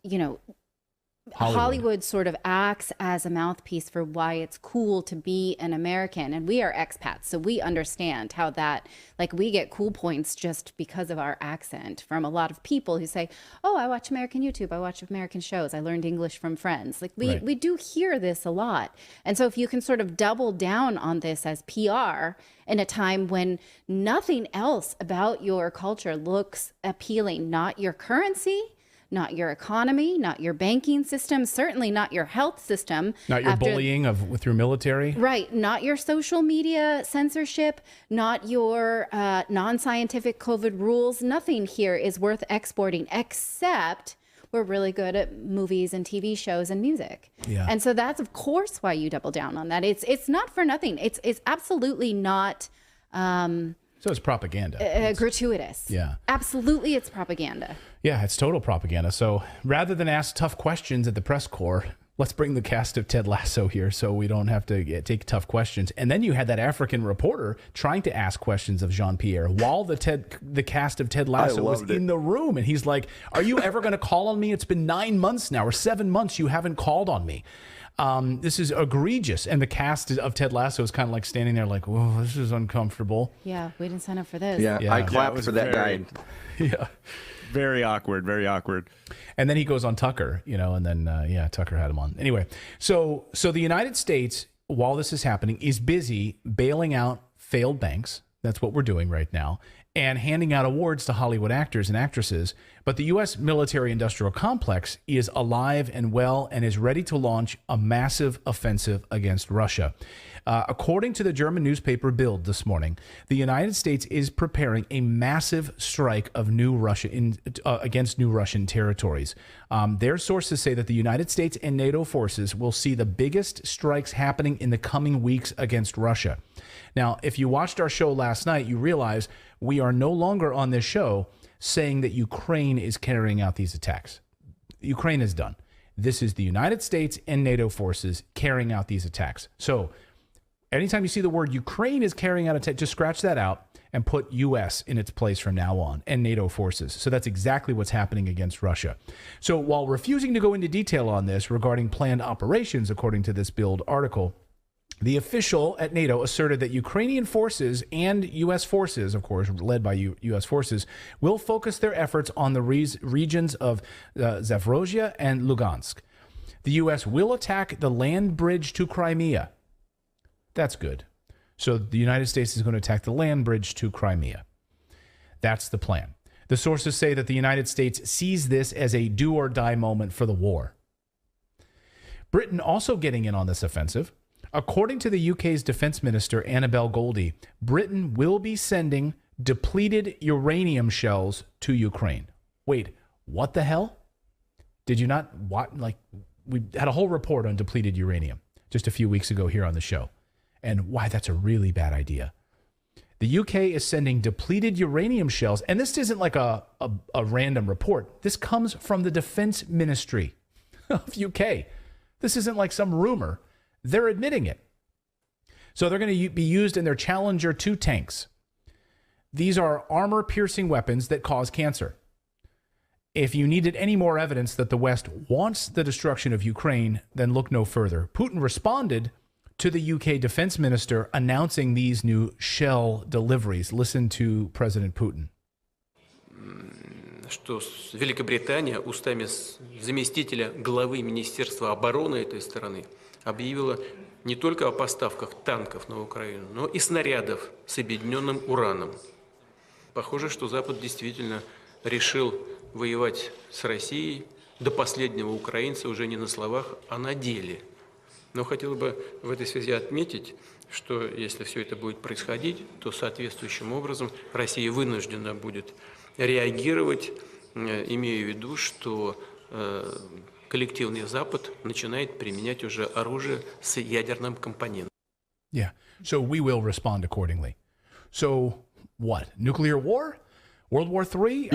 Hollywood sort of acts as a mouthpiece for why it's cool to be an American. And we are expats, so we understand how that, we get cool points just because of our accent from a lot of people who say, oh, I watch American YouTube, I watch American shows, I learned English from friends. We do hear this a lot. And so if you can sort of double down on this as PR in a time when nothing else about your culture looks appealing, not your currency, not your economy, not your banking system, certainly not your health system. Not your bullying through military. Right. Not your social media censorship, not your non-scientific COVID rules. Nothing here is worth exporting, except we're really good at movies and TV shows and music. Yeah. And so that's, of course, why you double down on that. It's not for nothing. It's absolutely not... So it's propaganda. Gratuitous. Yeah. Absolutely, it's propaganda. Yeah, it's total propaganda. So rather than ask tough questions at the press corps, let's bring the cast of Ted Lasso here so we don't have to take tough questions. And then you had that African reporter trying to ask questions of Jean-Pierre while the cast of Ted Lasso was in the room. And he's like, are you ever going to call on me? It's been 9 months now, or 7 months you haven't called on me. This is egregious. And the cast of Ted Lasso is kind of like standing there like, whoa, this is uncomfortable. Yeah, we didn't sign up for this. Yeah, I clapped for that guy. Yeah. Very awkward, very awkward. And then he goes on Tucker, and then, Tucker had him on. Anyway, so the United States, while this is happening, is busy bailing out failed banks. That's what we're doing right now. And handing out awards to Hollywood actors and actresses. But the U.S. military-industrial complex is alive and well and is ready to launch a massive offensive against Russia. According to the German newspaper Bild this morning, the United States is preparing a massive strike of against new Russian territories. Their sources say that the United States and NATO forces will see the biggest strikes happening in the coming weeks against Russia. Now, if you watched our show last night, you realize we are no longer on this show saying that Ukraine is carrying out these attacks. Ukraine is done. This is the United States and NATO forces carrying out these attacks. So anytime you see the word Ukraine is carrying out attack, just scratch that out and put U.S. in its place from now on, and NATO forces. So that's exactly what's happening against Russia. So while refusing to go into detail on this regarding planned operations, according to this Bild article, the official at NATO asserted that Ukrainian forces and U.S. forces, of course, led by U.S. forces, will focus their efforts on the regions of Zaporozhye and Lugansk. The U.S. will attack the land bridge to Crimea. That's good. So the United States is going to attack the land bridge to Crimea. That's the plan. The sources say that the United States sees this as a do-or-die moment for the war. Britain also getting in on this offensive. According to the UK's Defence Minister, Annabel Goldie, Britain will be sending depleted uranium shells to Ukraine. Wait, what the hell? Did you not watch? We had a whole report on depleted uranium just a few weeks ago here on the show. and why that's a really bad idea. The UK is sending depleted uranium shells, and this isn't like a random report. This comes from the Defense Ministry of UK. This isn't like some rumor. They're admitting it. So they're going to be used in their Challenger 2 tanks. These are armor-piercing weapons that cause cancer. If you needed any more evidence that the West wants the destruction of Ukraine, then look no further. Putin responded to the UK defense minister announcing these new shell deliveries. Listen to President Putin. Что Великобритания устами заместителя главы Министерства обороны этой страны объявила не только о поставках танков на Украину, но и снарядов с объединенным ураном. Похоже, что Запад действительно решил воевать с Россией до последнего украинца уже не на словах, а на деле. Но хотел бы в этой связи отметить, что если все это будет происходить, то соответствующим образом Россия вынуждена будет реагировать, имея в виду, что коллективный Запад начинает применять уже оружие с ядерным компонентом. Yeah, so we will respond accordingly. So what? Nuclear war? World War III?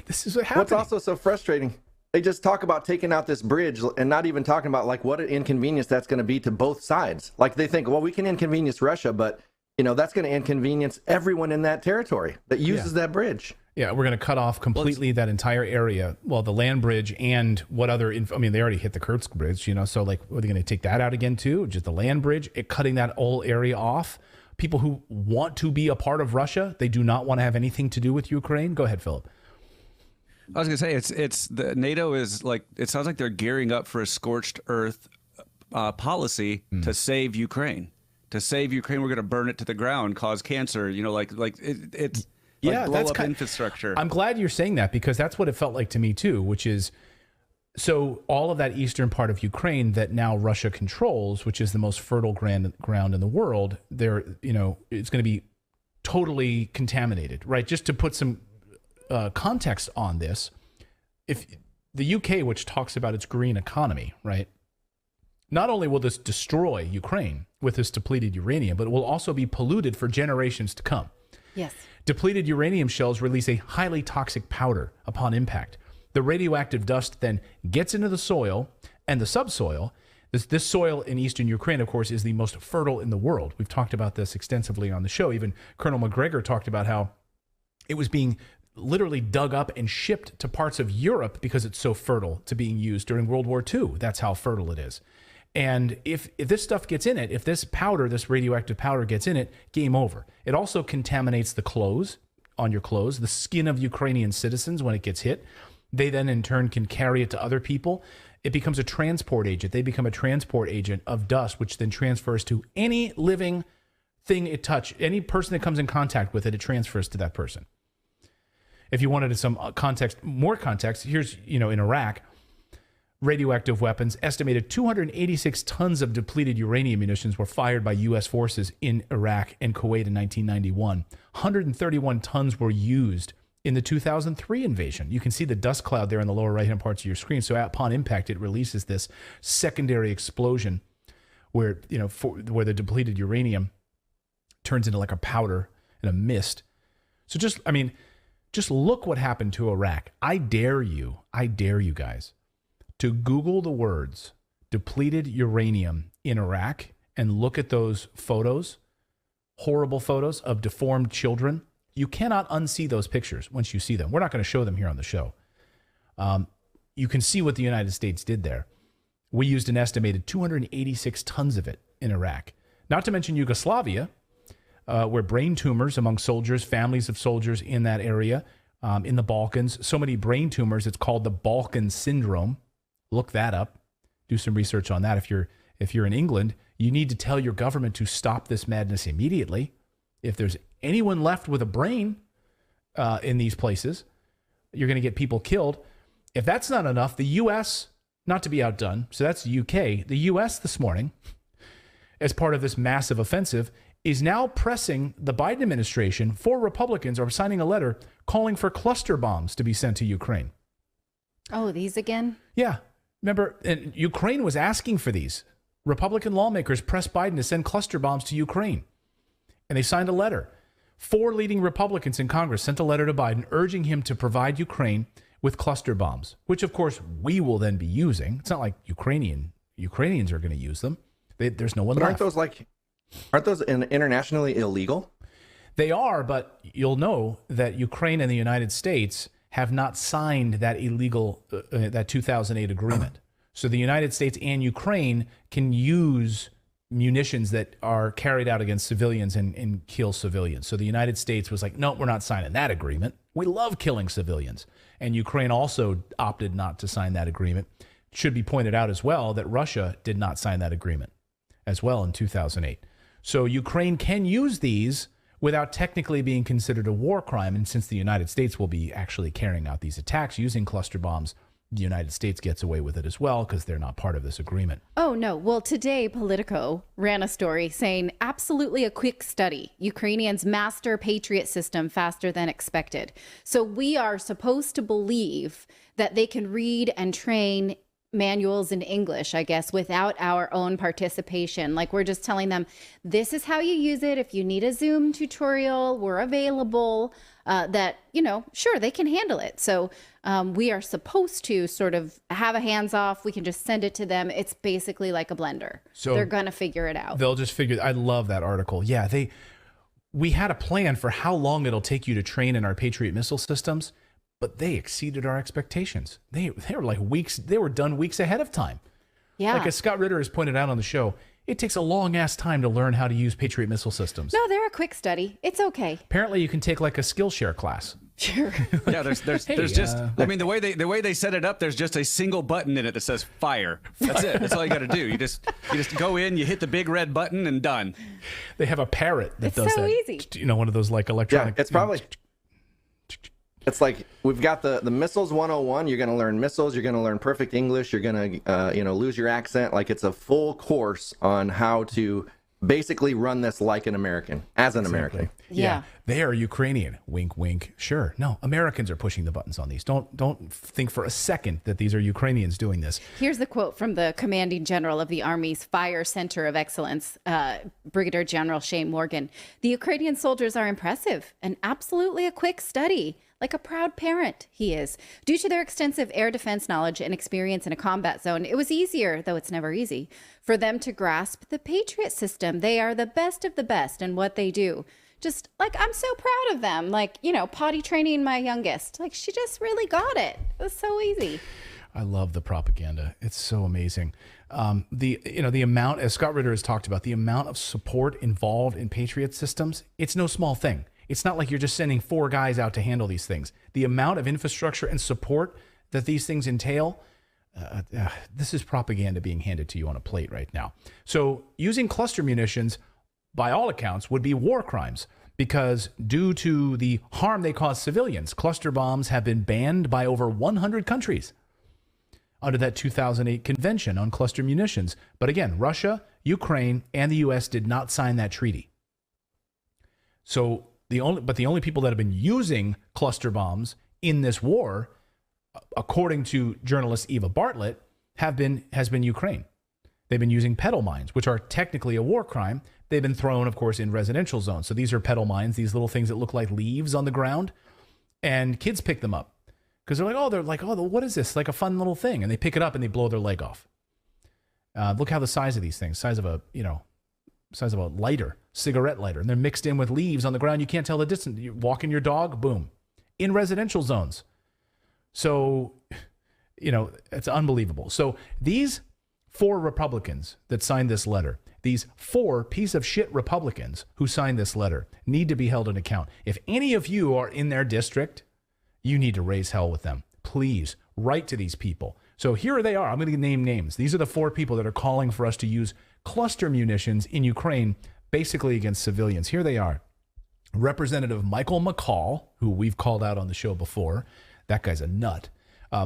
This is what happened. What's also so frustrating, they just talk about taking out this bridge and not even talking about like what an inconvenience that's going to be to both sides. Like they think, well, we can inconvenience Russia, but that's going to inconvenience everyone in that territory that uses that bridge. Yeah, we're going to cut off completely that entire area. Well, the land bridge and what other, they already hit the Kursk bridge, so like, are they going to take that out again too? Just the land bridge, cutting that whole area off. People who want to be a part of Russia, they do not want to have anything to do with Ukraine. Go ahead, Philip. I was going to say, it's the NATO is like, it sounds like they're gearing up for a scorched earth policy to save Ukraine. To save Ukraine, we're going to burn it to the ground, cause cancer, it's blow up infrastructure. I'm glad you're saying that because that's what it felt like to me too, which is, so all of that eastern part of Ukraine that now Russia controls, which is the most fertile ground in the world, it's going to be totally contaminated, right? Just to put some context on this, if the UK, which talks about its green economy, right? Not only will this destroy Ukraine with this depleted uranium, but it will also be polluted for generations to come. Yes. Depleted uranium shells release a highly toxic powder upon impact. The radioactive dust then gets into the soil and the subsoil. This soil in eastern Ukraine, of course, is the most fertile in the world. We've talked about this extensively on the show. Even Colonel McGregor talked about how it was being literally dug up and shipped to parts of Europe because it's so fertile to being used during World War II. That's how fertile it is. And if this stuff gets in it, if this powder, this radioactive powder gets in it, game over. It also contaminates the clothes, on your clothes, the skin of Ukrainian citizens when it gets hit. They then in turn can carry it to other people. It becomes a transport agent. They become a transport agent of dust, which then transfers to any living thing it touches. Any person that comes in contact with it, it transfers to that person. If you wanted some context, more context, here's, in Iraq, radioactive weapons, estimated 286 tons of depleted uranium munitions were fired by U.S. forces in Iraq and Kuwait in 1991. 131 tons were used in the 2003 invasion. You can see the dust cloud there in the lower right-hand parts of your screen. So upon impact, it releases this secondary explosion where, where the depleted uranium turns into like a powder and a mist. So just look what happened to Iraq. I dare you guys to Google the words depleted uranium in Iraq and look at those photos, horrible photos of deformed children. You cannot unsee those pictures once you see them. We're not going to show them here on the show. You can see what the United States did there. We used an estimated 286 tons of it in Iraq. Not to mention Yugoslavia, where brain tumors among soldiers, families of soldiers in that area, in the Balkans, so many brain tumors, it's called the Balkan syndrome. Look that up. Do some research on that. If you're in England, you need to tell your government to stop this madness immediately. If there's anyone left with a brain in these places, you're going to get people killed. If that's not enough, the U.S., not to be outdone, so that's the UK, the U.S. this morning, as part of this massive offensive, is now pressing the Biden administration. 4 Republicans are signing a letter calling for cluster bombs to be sent to Ukraine. Oh, these again? Yeah. Remember, and Ukraine was asking for these. Republican lawmakers pressed Biden to send cluster bombs to Ukraine, and they signed a letter. 4 leading Republicans in Congress sent a letter to Biden urging him to provide Ukraine with cluster bombs, which of course we will then be using. It's not like Ukrainians are going to use them. There's no one left. Aren't those internationally illegal? They are, but you'll know that Ukraine and the United States have not signed that illegal, that 2008 agreement. So the United States and Ukraine can use munitions that are carried out against civilians and kill civilians. So the United States was like, no, we're not signing that agreement. We love killing civilians. And Ukraine also opted not to sign that agreement. It should be pointed out as well that Russia did not sign that agreement as well in 2008. So Ukraine can use these without technically being considered a war crime. And since the United States will be actually carrying out these attacks using cluster bombs, the United States gets away with it as well because they're not part of this agreement. Oh, no. Well, today, Politico ran a story saying absolutely a quick study. Ukrainians master Patriot system faster than expected. So we are supposed to believe that they can read and train manuals in English, I guess, without our own participation. Like we're just telling them, this is how you use it. If you need a Zoom tutorial, we're available. That, you know, sure, they can handle it. So we are supposed to sort of have a hands off. We can just send it to them. It's basically like a blender. So they're going to figure it out. They'll just figure. I love that article. Yeah, we had a plan for how long it'll take you to train in our Patriot missile systems, but they exceeded our expectations. They were like weeks. They were done weeks ahead of time. Yeah. Like as Scott Ritter has pointed out on the show, it takes a long ass time to learn how to use Patriot missile systems. No, they're a quick study. It's okay. Apparently, you can take like a Skillshare class. Sure. Yeah, there's just. I mean, the way they set it up, there's just a single button in it that says fire. That's it. That's all you got to do. You just go in, you hit the big red button, and done. They have a parrot that does that. It's so easy. You know, one of those like electronic. Yeah, it's probably. It's like we've got the missiles 101. You're going to learn missiles. You're going to learn perfect English. You're going to lose your accent. Like it's a full course on how to basically run this like an American, as an American. Yeah. They are Ukrainian. Wink, wink. Sure. No, Americans are pushing the buttons on these. Don't think for a second that these are Ukrainians doing this. Here's the quote from the commanding general of the Army's Fire Center of Excellence, Brigadier General Shane Morgan. The Ukrainian soldiers are impressive and absolutely a quick study. Like a proud parent, he is. Due to their extensive air defense knowledge and experience in a combat zone, it was easier, though it's never easy, for them to grasp the Patriot system. They are the best of the best in what they do. Just like, I'm so proud of them. Like, you know, potty training my youngest. Like, she just really got it. It was so easy. I love the propaganda. It's so amazing. The amount, as Scott Ritter has talked about, the amount of support involved in Patriot systems, it's no small thing. It's not like you're just sending 4 guys out to handle these things. The amount of infrastructure and support that these things entail, this is propaganda being handed to you on a plate right now. So using cluster munitions, by all accounts, would be war crimes because due to the harm they cause civilians, cluster bombs have been banned by over 100 countries under that 2008 Convention on Cluster Munitions. But again, Russia, Ukraine, and the U.S. did not sign that treaty. So the only people that have been using cluster bombs in this war, according to journalist Eva Bartlett, has been Ukraine. They've been using pedal mines, which are technically a war crime. They've been thrown, of course, in residential zones. So these are pedal mines, these little things that look like leaves on the ground, and kids pick them up because they're like, what is this? Like a fun little thing, and they pick it up and they blow their leg off. Look how the size of these things, size of a lighter, cigarette lighter, and they're mixed in with leaves on the ground. You can't tell the distance. You're walking your dog, boom, in residential zones. So, it's unbelievable. So these 4 Republicans that signed this letter, these 4 piece of shit Republicans who signed this letter need to be held in account. If any of you are in their district, you need to raise hell with them. Please write to these people. So here they are. I'm going to name names. These are the 4 people that are calling for us to use cluster munitions in Ukraine, basically against civilians. Here they are. Representative Michael McCall, who we've called out on the show before. That guy's a nut.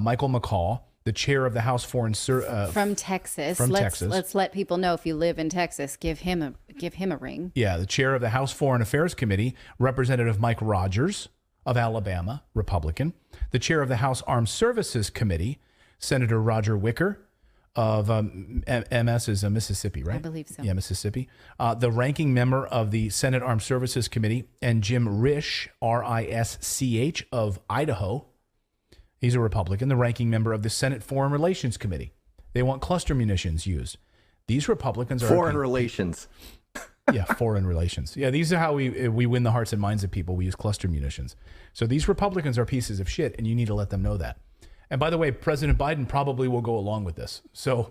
Michael McCall, the chair of the House Foreign from Texas. Let's let people know, if you live in Texas, give him a ring. Yeah, the chair of the House Foreign Affairs Committee, Representative Mike Rogers of Alabama, Republican. The chair of the House Armed Services Committee, Senator Roger Wicker of MS is Mississippi, right? I believe so. Yeah, Mississippi. The ranking member of the Senate Armed Services Committee, and Jim Risch, R-I-S-C-H, of Idaho. He's a Republican, the ranking member of the Senate Foreign Relations Committee. They want cluster munitions used. These Republicans are... Foreign relations. Yeah, foreign relations. Yeah, these are how we win the hearts and minds of people. We use cluster munitions. So these Republicans are pieces of shit, and you need to let them know that. And by the way, President Biden probably will go along with this. So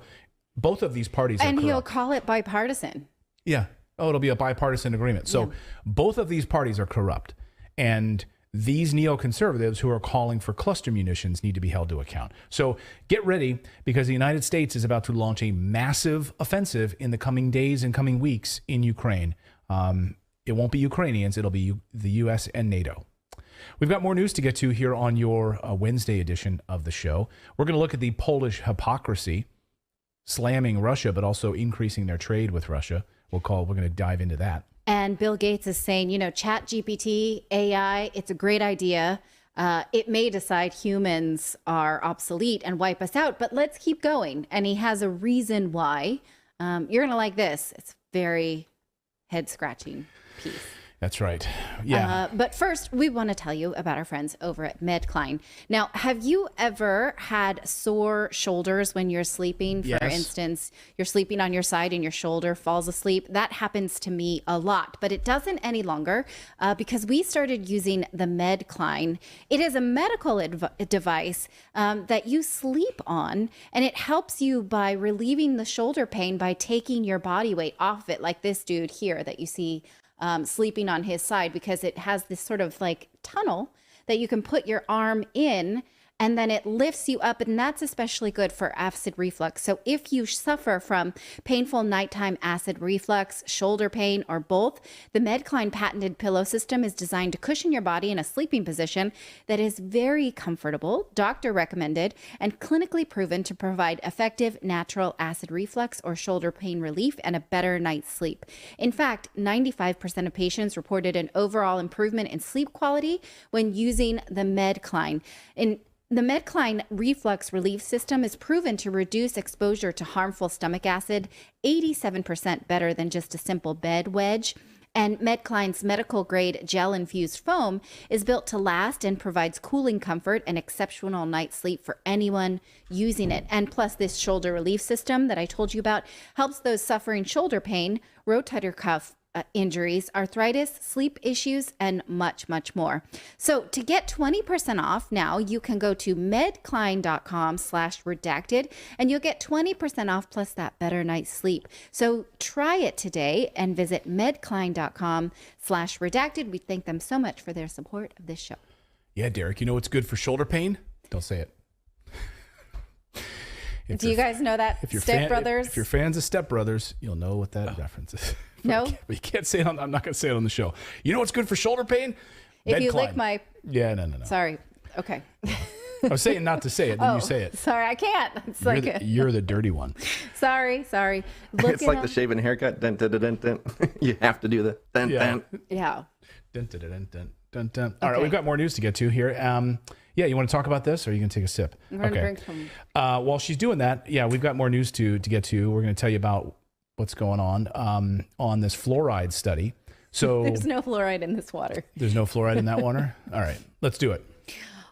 both of these parties are And corrupt. he'll call it bipartisan. Yeah. Oh, it'll be a bipartisan agreement. So both of these parties are corrupt. And these neoconservatives who are calling for cluster munitions need to be held to account. So get ready, because the United States is about to launch a massive offensive in the coming days and coming weeks in Ukraine. It won't be Ukrainians. It'll be the U.S. and NATO. We've got more news to get to here on your Wednesday edition of the show. We're going to look at the Polish hypocrisy, slamming Russia, but also increasing their trade with Russia. We're going to dive into that. And Bill Gates is saying, Chat GPT, AI, it's a great idea. It may decide humans are obsolete and wipe us out, but let's keep going. And he has a reason why. You're going to like this. It's very head-scratching piece. That's right. Yeah. But first, we want to tell you about our friends over at MedCline. Now, have you ever had sore shoulders when you're sleeping? For instance, you're sleeping on your side and your shoulder falls asleep. That happens to me a lot, but it doesn't any longer because we started using the MedCline. It is a medical device that you sleep on, and it helps you by relieving the shoulder pain by taking your body weight off it, like this dude here that you see sleeping on his side, because it has this sort of like tunnel that you can put your arm in, and then it lifts you up, and that's especially good for acid reflux. So if you suffer from painful nighttime acid reflux, shoulder pain, or both, the MedCline patented pillow system is designed to cushion your body in a sleeping position that is very comfortable, doctor recommended, and clinically proven to provide effective natural acid reflux or shoulder pain relief and a better night's sleep. In fact, 95% of patients reported an overall improvement in sleep quality when using the MedCline. The MedCline reflux relief system is proven to reduce exposure to harmful stomach acid 87% better than just a simple bed wedge. And MedCline's medical-grade gel-infused foam is built to last and provides cooling comfort and exceptional night's sleep for anyone using it. And plus, this shoulder relief system that I told you about helps those suffering shoulder pain, rotator cuff injuries, arthritis, sleep issues, and much, much more. So to get 20% off now, you can go to medcline.com/redacted, and you'll get 20% off plus that better night's sleep. So try it today and visit medcline.com/redacted. We thank them so much for their support of this show. Yeah, Derek, you know what's good for shoulder pain? Don't say it. Do you guys know that? Step Brothers? If you're fans of Step Brothers, you'll know what that reference is. No? You can't say it I'm not going to say it on the show. You know what's good for shoulder pain? If you MedCline. lick my... Yeah, no. Sorry. Okay. I was saying not to say it, then you say it. Sorry, I can't. It's You're the dirty one. Sorry. It's like the shaven haircut. Dun, dun, dun, dun, dun. You have to do the dun, dun. Yeah. Dun, dun, dun, dun, dun, dun. All right, we've got more news to get to here. Yeah, you want to talk about this, or are you going to take a sip? I'm going to drink some. While she's doing that, yeah, we've got more news to get to. We're going to tell you about what's going on this fluoride study. So there's no fluoride in this water. There's no fluoride in that water? All right, let's do it.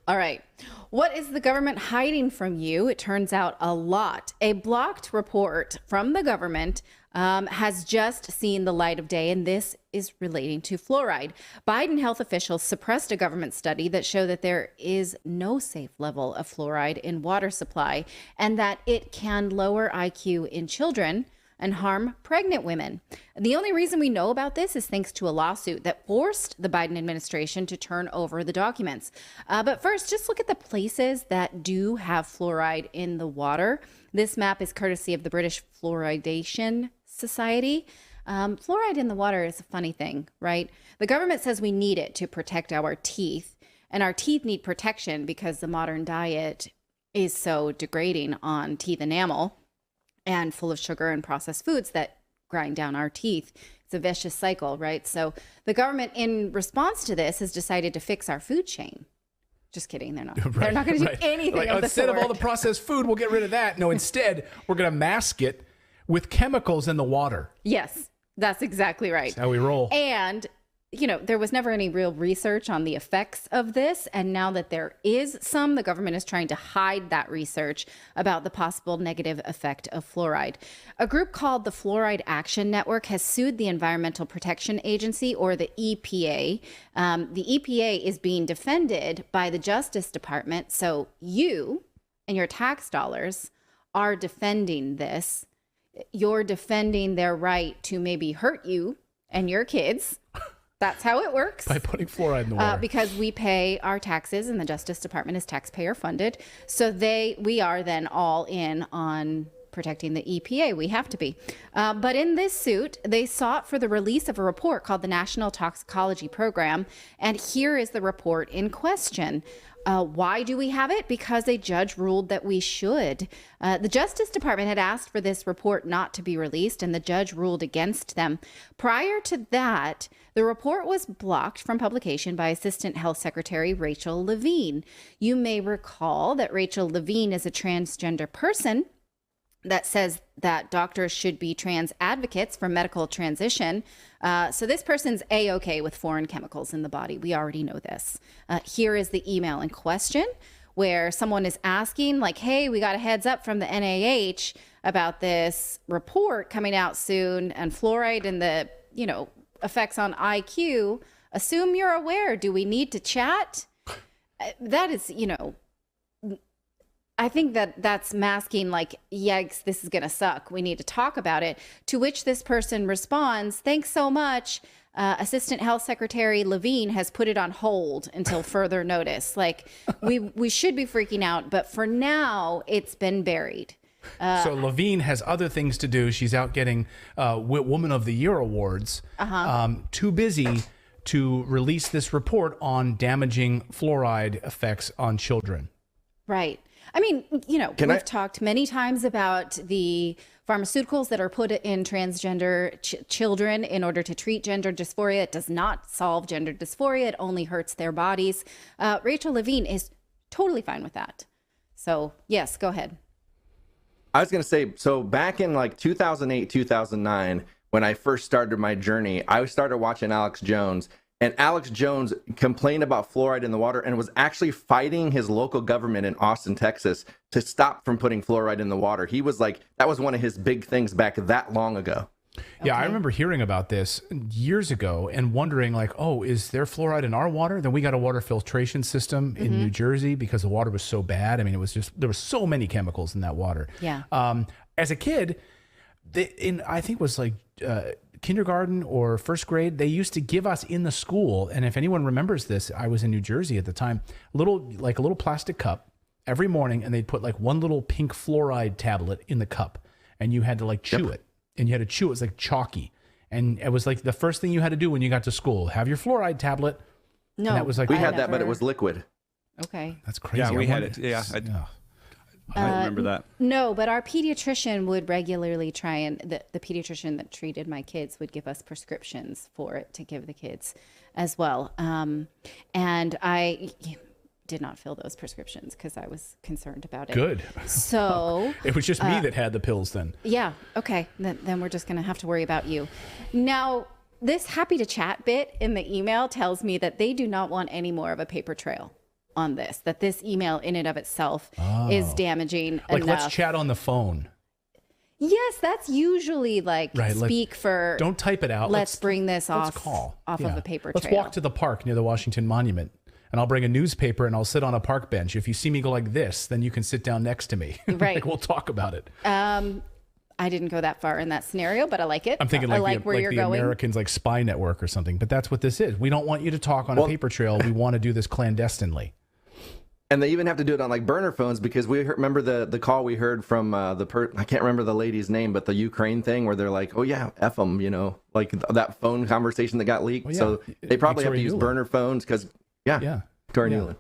All right. What is the government hiding from you? It turns out a lot. A blocked report from the government has just seen the light of day, and this is relating to fluoride. Biden health officials suppressed a government study that showed that there is no safe level of fluoride in water supply, and that it can lower IQ in children and harm pregnant women. The only reason we know about this is thanks to a lawsuit that forced the Biden administration to turn over the documents. But first, just look at the places that do have fluoride in the water. This map is courtesy of the British Fluoridation Society. Fluoride in the water is a funny thing, right? The government says we need it to protect our teeth, and our teeth need protection because the modern diet is so degrading on teeth enamel and full of sugar and processed foods that grind down our teeth. It's a vicious cycle, right? So the government, in response to this, has decided to fix our food chain. Just kidding. They're not. They're not going to do anything Like, of the instead of all sort. the processed food, we'll get rid of that. No, instead, we're going to mask it with chemicals in the water. Yes, that's exactly right. That's how we roll. And, you know, there was never any real research on the effects of this. And now that there is some, the government is trying to hide that research about the possible negative effect of fluoride. A group called the Fluoride Action Network has sued the Environmental Protection Agency, or the EPA. The EPA is being defended by the Justice Department. So you and your tax dollars are defending this. You're defending their right to maybe hurt you and your kids. That's how it works. By putting fluoride in the water. Because we pay our taxes and the Justice Department is taxpayer funded. So we are then all in on protecting the EPA. We have to be. But in this suit, they sought for the release of a report called the National Toxicology Program. And here is the report in question. Why do we have it? Because a judge ruled that we should. The Justice Department had asked for this report not to be released, and the judge ruled against them. Prior to that, the report was blocked from publication by Assistant Health Secretary Rachel Levine. You may recall that Rachel Levine is a transgender person that says that doctors should be trans advocates for medical transition. So this person's A-okay with foreign chemicals in the body. We already know this. Here is the email in question where someone is asking like, hey, we got a heads up from the NIH about this report coming out soon and fluoride and the, you know, effects on IQ. Assume you're aware. Do we need to chat? That is, you know, I think that's masking like, yikes, this is going to suck. We need to talk about it. To which this person responds, thanks so much. Assistant Health Secretary Levine has put it on hold until further notice. Like we should be freaking out, but for now it's been buried. So Levine has other things to do. She's out getting Woman of the Year awards. Too busy to release this report on damaging fluoride effects on children. Right. I mean, you know, we've talked many times about the pharmaceuticals that are put in transgender children in order to treat gender dysphoria. It does not solve gender dysphoria. It only hurts their bodies. Rachel Levine is totally fine with that. So, yes, go ahead. I was going to say, so back in like 2008, 2009, when I first started my journey, I started watching Alex Jones. And Alex Jones complained about fluoride in the water and was actually fighting his local government in Austin, Texas, to stop from putting fluoride in the water. He was like, that was one of his big things back that long ago. Yeah, I remember hearing about this years ago and wondering like, oh, is there fluoride in our water? Then we got a water filtration system in New Jersey because the water was so bad. I mean, it was just, there were so many chemicals in that water. Yeah. As a kid, I think it was like kindergarten or first grade, they used to give us in the school, and if anyone remembers this, I was in New Jersey at the time, a little plastic cup every morning, and they'd put like one little pink fluoride tablet in the cup, and you had to like chew it, and you had to chew it. It was like chalky, and it was like the first thing you had to do when you got to school, have your fluoride tablet. No, and that was like, we had that, but it was liquid. Okay. That's crazy. Yeah, we had it. Yeah. I remember that. No, but our pediatrician would regularly try and the pediatrician that treated my kids would give us prescriptions for it to give the kids as well. And I did not fill those prescriptions because I was concerned about it. Good. So it was just me that had the pills then. Yeah. Okay. Then we're just going to have to worry about you. Now, this happy to chat bit in the email tells me that they do not want any more of a paper trail on this, that this email in and of itself is damaging like enough. Let's chat on the phone. Yes, that's usually like speak for. Don't type it out. Let's bring this off of a paper trail. Let's walk to the park near the Washington Monument, and I'll bring a newspaper and I'll sit on a park bench. If you see me go like this, then you can sit down next to me. Right. Like, we'll talk about it. I didn't go that far in that scenario, but I like it. I'm thinking like where you're going. Americans like spy network or something, but that's what this is. We don't want you to talk on a paper trail. We want to do this clandestinely. And they even have to do it on like burner phones because we remember the call we heard from I can't remember the lady's name, but the Ukraine thing where they're like, oh yeah, F them, you know, like that phone conversation that got leaked. Oh, yeah. So they probably have to use burner phones because Victoria Nuland.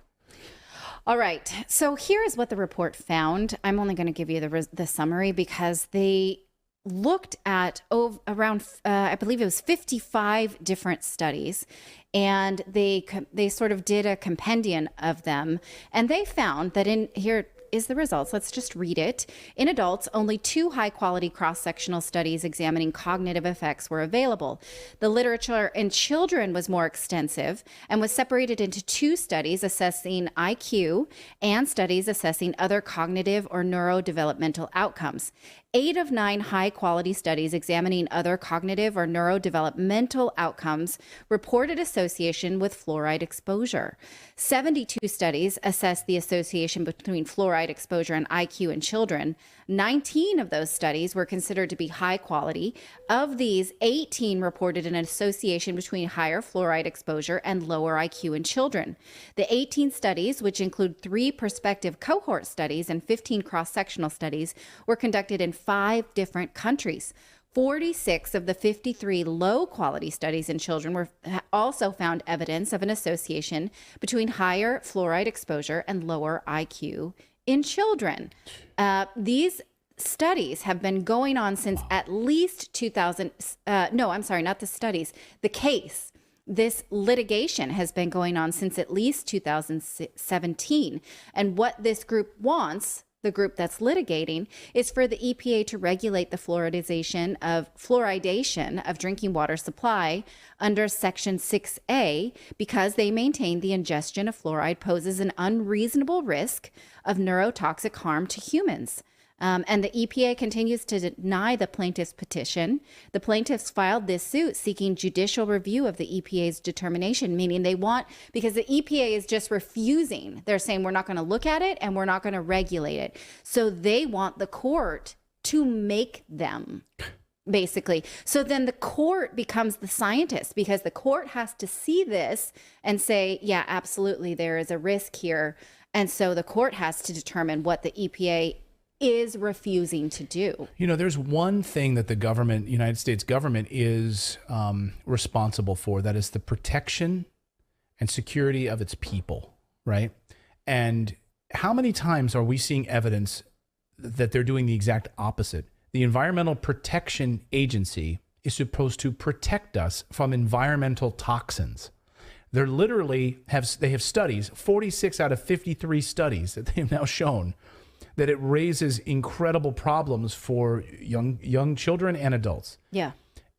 All right. So here is what the report found. I'm only going to give you the summary because they looked at around, I believe it was 55 different studies, and they sort of did a compendium of them, and they found that here is the results. Let's just read it. In adults, only 2 high-quality cross-sectional studies examining cognitive effects were available. The literature in children was more extensive and was separated into 2 studies assessing IQ and studies assessing other cognitive or neurodevelopmental outcomes. 8 of 9 high-quality studies examining other cognitive or neurodevelopmental outcomes reported association with fluoride exposure. 72 studies assessed the association between fluoride exposure and IQ in children. 19 of those studies were considered to be high quality. Of these, 18 reported an association between higher fluoride exposure and lower IQ in children. The 18 studies, which include 3 prospective cohort studies and 15 cross-sectional studies, were conducted in 5 different countries. 46 of the 53 low-quality studies in children also found evidence of an association between higher fluoride exposure and lower IQ in children. These studies have been going on since at least 2000. No, I'm sorry, not the studies. The case. This litigation has been going on since at least 2017. And what this group wants, the group that's litigating, is for the EPA to regulate the fluoridation of drinking water supply under Section 6A because they maintain the ingestion of fluoride poses an unreasonable risk of neurotoxic harm to humans. And the EPA continues to deny the plaintiff's petition. The plaintiffs filed this suit seeking judicial review of the EPA's determination, meaning because the EPA is just refusing. They're saying we're not going to look at it and we're not going to regulate it. So they want the court to make them, basically. So then the court becomes the scientist because the court has to see this and say, yeah, absolutely, there is a risk here. And so the court has to determine what the EPA is refusing to do. You know, there's one thing that the government, United States government, is responsible for. That is the protection and security of its people, right? And how many times are we seeing evidence that they're doing the exact opposite? The Environmental Protection Agency is supposed to protect us from environmental toxins. They're literally they have studies, 46 out of 53 studies that they've now shown that it raises incredible problems for young children and adults. Yeah.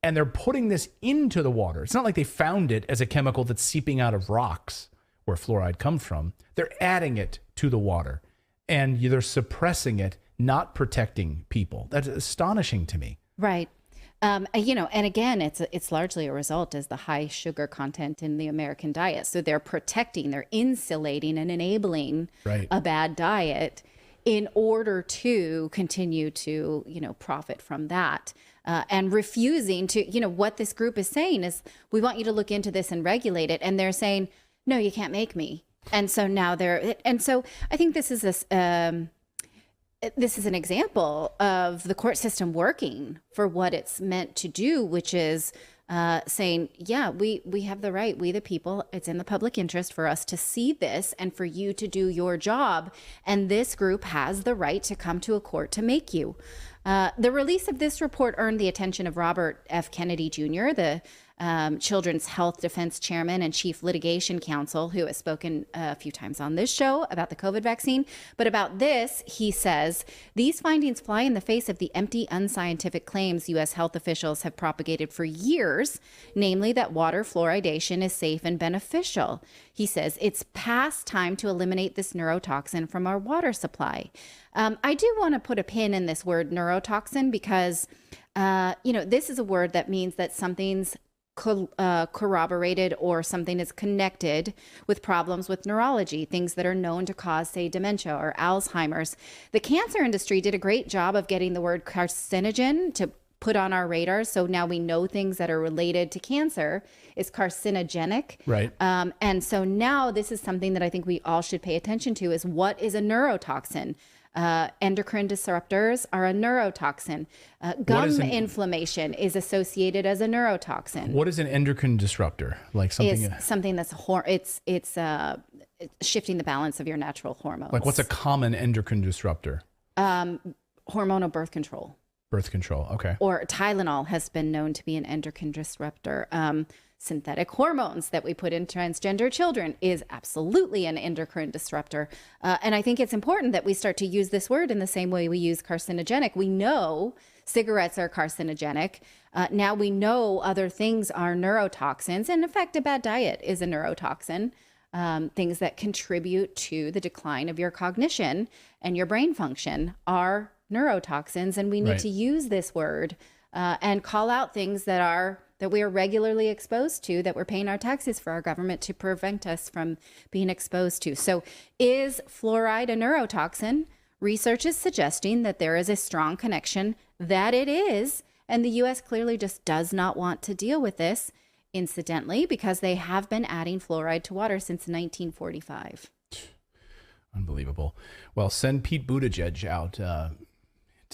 And they're putting this into the water. It's not like they found it as a chemical that's seeping out of rocks where fluoride comes from. They're adding it to the water and they're suppressing it, not protecting people. That's astonishing to me. Right. You know, and again, it's largely a result as the high sugar content in the American diet. So they're protecting, they're insulating and enabling a bad diet in order to continue to, profit from that. And refusing to, what this group is saying is, we want you to look into this and regulate it. And they're saying, no, you can't make me. And so now so I think this is an example of the court system working for what it's meant to do, which is saying, yeah, we have the right, we the people, it's in the public interest for us to see this and for you to do your job. And this group has the right to come to a court to make you. The release of this report earned the attention of Robert F. Kennedy Jr., the Children's Health Defense Chairman and Chief Litigation Counsel, who has spoken a few times on this show about the COVID vaccine. But about this, he says, these findings fly in the face of the empty, unscientific claims U.S. health officials have propagated for years, namely that water fluoridation is safe and beneficial. He says it's past time to eliminate this neurotoxin from our water supply. I do want to put a pin in this word neurotoxin because, this is a word that means that something's corroborated or something is connected with problems with neurology, things that are known to cause, say, dementia or Alzheimer's. The cancer industry did a great job of getting the word carcinogen to put on our radar. So now we know things that are related to cancer is carcinogenic. Right. And so now this is something that I think we all should pay attention to is what is a neurotoxin? Endocrine disruptors are a neurotoxin. Gum inflammation is associated as a neurotoxin. What is an endocrine disruptor? Like something? It's something that's it's shifting the balance of your natural hormones. Like what's a common endocrine disruptor? Hormonal birth control. Birth control. Okay. Or Tylenol has been known to be an endocrine disruptor. Synthetic hormones that we put in transgender children is absolutely an endocrine disruptor. And I think it's important that we start to use this word in the same way we use carcinogenic. We know cigarettes are carcinogenic. Now we know other things are neurotoxins. And in fact, a bad diet is a neurotoxin. Things that contribute to the decline of your cognition and your brain function are neurotoxins. And we need to use this word and call out things that we are regularly exposed to, that we're paying our taxes for our government to prevent us from being exposed to. So is fluoride a neurotoxin? Research is suggesting that there is a strong connection that it is, and the U.S. clearly just does not want to deal with this, incidentally, because they have been adding fluoride to water since 1945. Unbelievable. Well, send Pete Buttigieg out to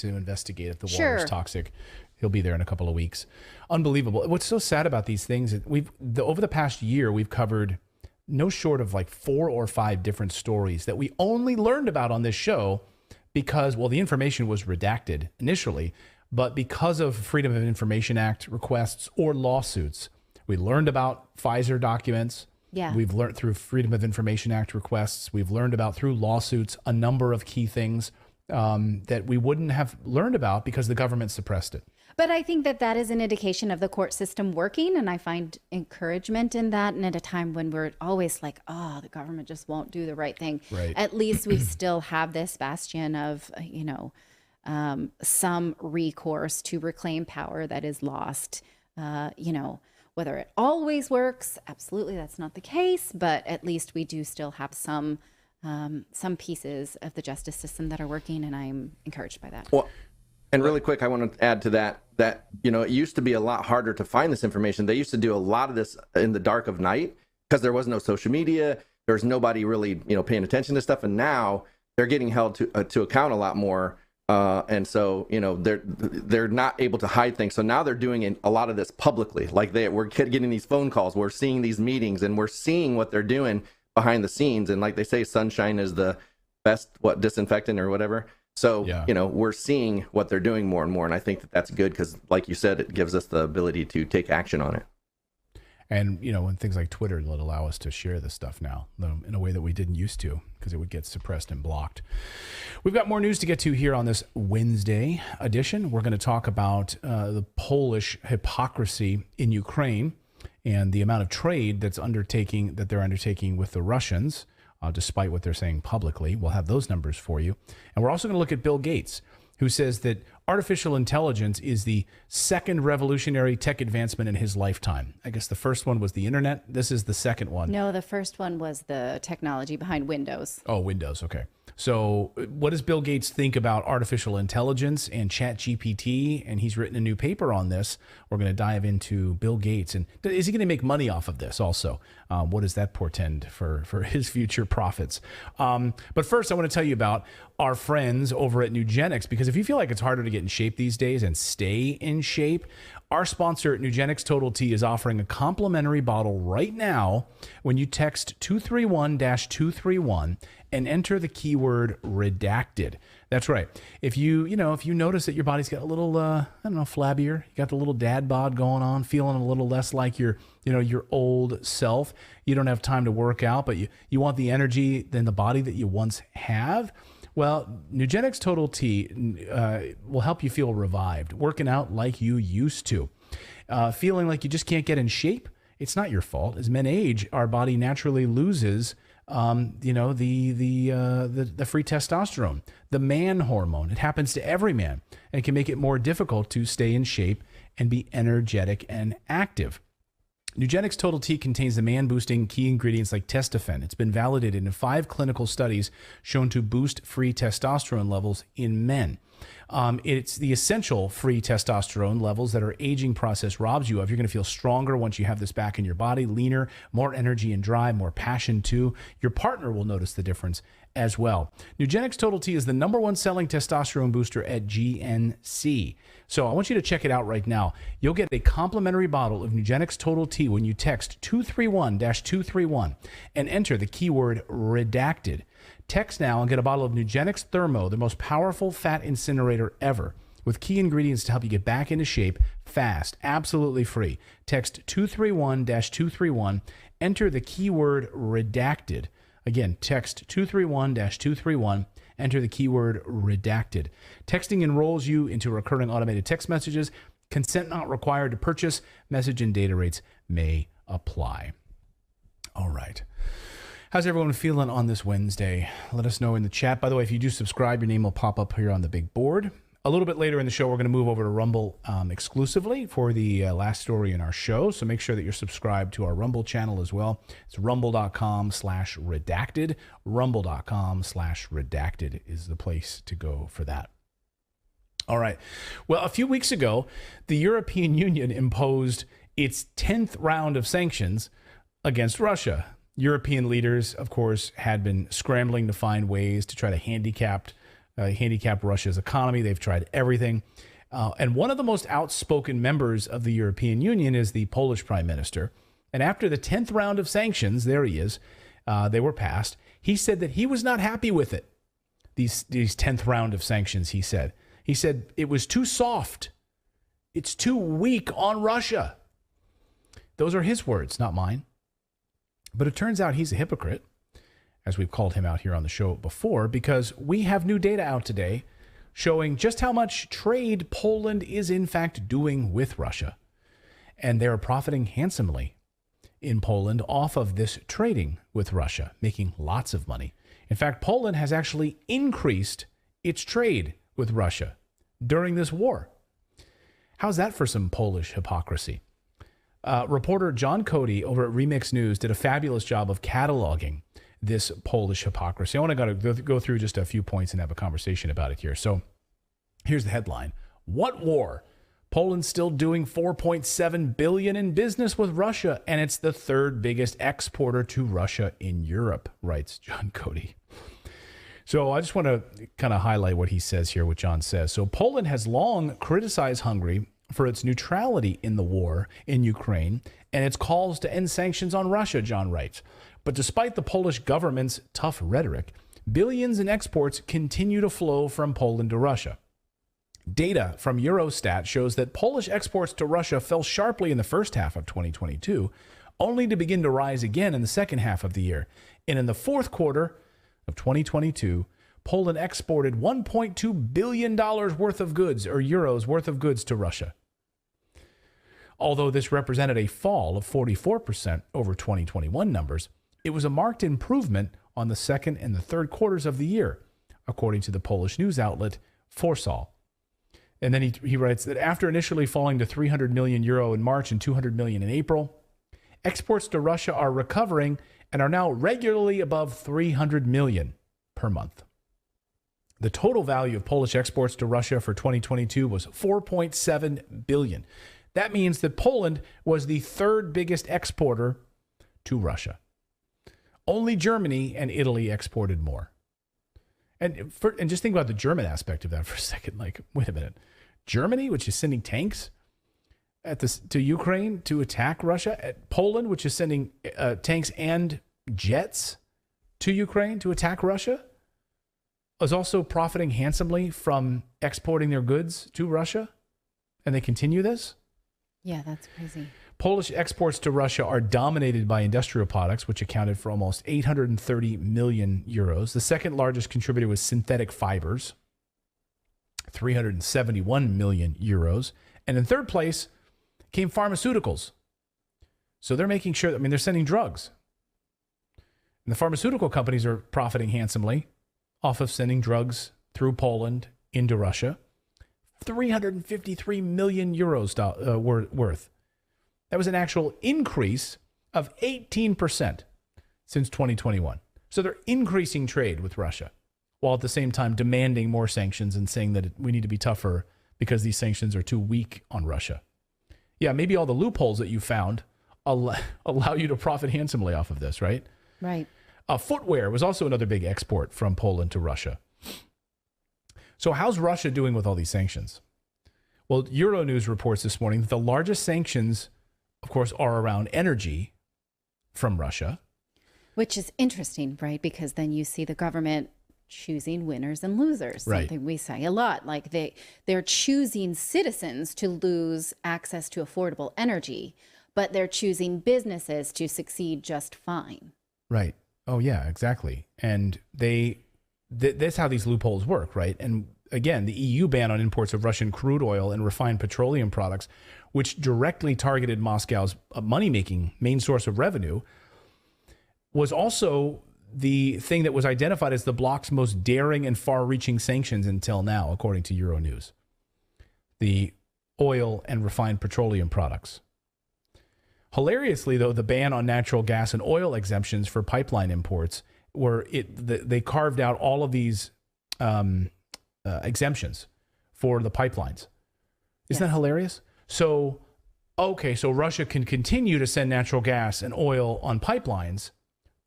investigate if the water is toxic. He'll be there in a couple of weeks. Unbelievable. What's so sad about these things is over the past year, we've covered no short of like 4 or 5 different stories that we only learned about on this show because, well, the information was redacted initially, but because of Freedom of Information Act requests or lawsuits, we learned about Pfizer documents. Yeah. We've learned through Freedom of Information Act requests. We've learned about through lawsuits a number of key things that we wouldn't have learned about because the government suppressed it. But I think that is an indication of the court system working, and I find encouragement in that. And at a time when we're always like, oh, the government just won't do the right thing. Right. At least we still have this bastion of, some recourse to reclaim power that is lost. Whether it always works, absolutely, that's not the case. But at least we do still have some pieces of the justice system that are working, and I'm encouraged by that. Well, and really quick, I want to add to that, it used to be a lot harder to find this information. They used to do a lot of this in the dark of night because there was no social media. There's nobody really, paying attention to stuff. And now they're getting held to account a lot more. And so, they're not able to hide things. So now they're doing a lot of this publicly. Like we're getting these phone calls. We're seeing these meetings and we're seeing what they're doing behind the scenes. And like they say, sunshine is the best, disinfectant or whatever. So, we're seeing what they're doing more and more. And I think that's good because, like you said, it gives us the ability to take action on it. And, when things like Twitter will allow us to share this stuff now in a way that we didn't used to because it would get suppressed and blocked. We've got more news to get to here on this Wednesday edition. We're going to talk about the Polish hypocrisy in Ukraine and the amount of trade they're undertaking with the Russians. Despite what they're saying publicly. We'll have those numbers for you. And we're also going to look at Bill Gates, who says that artificial intelligence is the second revolutionary tech advancement in his lifetime. I guess the first one was the internet. This is the second one. No, the first one was the technology behind Windows. Oh, Windows. Okay. So what does Bill Gates think about artificial intelligence and ChatGPT? And he's written a new paper on this. We're going to dive into Bill Gates. And is he going to make money off of this also? What does that portend for his future profits? But first, I want to tell you about our friends over at Nugenix, because if you feel like it's harder to get in shape these days and stay in shape, our sponsor at Nugenix Total T is offering a complimentary bottle right now when you text 231-231 and enter the keyword redacted. That's right. If you notice that your body's got a little, flabbier, you got the little dad bod going on, feeling a little less like your old self, you don't have time to work out, but you want the energy in the body that you once have. Well, Nugenix Total T will help you feel revived, working out like you used to. Feeling like you just can't get in shape, it's not your fault. As men age, our body naturally loses, the free testosterone, the man hormone. It happens to every man and can make it more difficult to stay in shape and be energetic and active. Nugenix Total T contains the man-boosting key ingredients like testofen. It's been validated in 5 clinical studies shown to boost free testosterone levels in men. It's the essential free testosterone levels that our aging process robs you of. You're going to feel stronger once you have this back in your body, leaner, more energy and drive, more passion too. Your partner will notice the difference as well. Nugenix Total T is the #1 selling testosterone booster at GNC. So I want you to check it out right now. You'll get a complimentary bottle of Nugenix Total T when you text 231-231 and enter the keyword redacted. Text now and get a bottle of Nugenix Thermo, the most powerful fat incinerator ever. with key ingredients to help you get back into shape fast, absolutely free. Text 231-231, enter the keyword redacted. Again, text 231-231, enter the keyword redacted. Texting enrolls you into recurring automated text messages. Consent not required to purchase. Message and data rates may apply. All right. How's everyone feeling on this Wednesday? Let us know in the chat. By the way, if you do subscribe, your name will pop up here on the big board. A little bit later in the show, we're going to move over to Rumble exclusively for the last story in our show. So make sure that you're subscribed to our Rumble channel as well. It's rumble.com/redacted. Rumble.com/redacted is the place to go for that. All right. Well, a few weeks ago, the European Union imposed its 10th round of sanctions against Russia. European leaders, of course, had been scrambling to find ways to try to handicap Russia's economy. They've tried everything. And one of the most outspoken members of the European Union is the Polish prime minister. And after the 10th round of sanctions, there he is, they were passed. He said that he was not happy with it. These 10th round of sanctions, he said. He said it was too soft. It's too weak on Russia. Those are his words, not mine. But it turns out he's a hypocrite, as we've called him out here on the show before, because we have new data out today showing just how much trade Poland is in fact doing with Russia. And they're profiting handsomely in Poland off of this trading with Russia, making lots of money. In fact, Poland has actually increased its trade with Russia during this war. How's that for some Polish hypocrisy? Reporter John Cody over at Remix News did a fabulous job of cataloging this Polish hypocrisy. I want to go through just a few points and have a conversation about it here. So here's the headline. What war? Poland's still doing $4.7 billion in business with Russia, and it's the third biggest exporter to Russia in Europe, writes John Cody. So I just want to kind of highlight what he says here, what John says. So Poland has long criticized Hungary for its neutrality in the war in Ukraine and its calls to end sanctions on Russia, John writes. But despite the Polish government's tough rhetoric, billions in exports continue to flow from Poland to Russia. Data from Eurostat shows that Polish exports to Russia fell sharply in the first half of 2022, only to begin to rise again in the second half of the year. And in the fourth quarter of 2022, Poland exported $1.2 billion worth of goods, or euros worth of goods, to Russia. Although this represented a fall of 44% over 2021 numbers, it was a marked improvement on the second and the third quarters of the year, according to the Polish news outlet Forsal. And then he writes that after initially falling to 300 million euro in March and 200 million in April, exports to Russia are recovering and are now regularly above 300 million per month. The total value of Polish exports to Russia for 2022 was 4.7 billion. That means that Poland was the third biggest exporter to Russia. Only Germany and Italy exported more. And just think about the German aspect of that for a second. Like, wait a minute. Germany, which is sending tanks to Ukraine to attack Russia. Poland, which is sending tanks and jets to Ukraine to attack Russia, is also profiting handsomely from exporting their goods to Russia. And they continue this? Yeah, that's crazy. Polish exports to Russia are dominated by industrial products, which accounted for almost 830 million euros. The second largest contributor was synthetic fibers, 371 million euros. And in third place came pharmaceuticals. So they're making sure, they're sending drugs. And the pharmaceutical companies are profiting handsomely off of sending drugs through Poland into Russia. 353 million euros worth. That was an actual increase of 18% since 2021. So they're increasing trade with Russia, while at the same time demanding more sanctions and saying that we need to be tougher because these sanctions are too weak on Russia. Yeah, maybe all the loopholes that you found allow you to profit handsomely off of this, right? Right. Footwear was also another big export from Poland to Russia. So how's Russia doing with all these sanctions? Well, Euronews reports this morning that the largest sanctions, of course, are around energy from Russia. Which is interesting, right? Because then you see the government choosing winners and losers, Right. something we say a lot. Like they're choosing citizens to lose access to affordable energy, but they're choosing businesses to succeed just fine. Right. Oh, yeah, exactly. And that's how these loopholes work, right? And again, the EU ban on imports of Russian crude oil and refined petroleum products, which directly targeted Moscow's money-making main source of revenue, was also the thing that was identified as the bloc's most daring and far-reaching sanctions until now, according to Euronews. The oil and refined petroleum products. Hilariously, though, the ban on natural gas and oil exemptions for pipeline imports they carved out all of these exemptions for the pipelines. Isn't that hilarious? So Russia can continue to send natural gas and oil on pipelines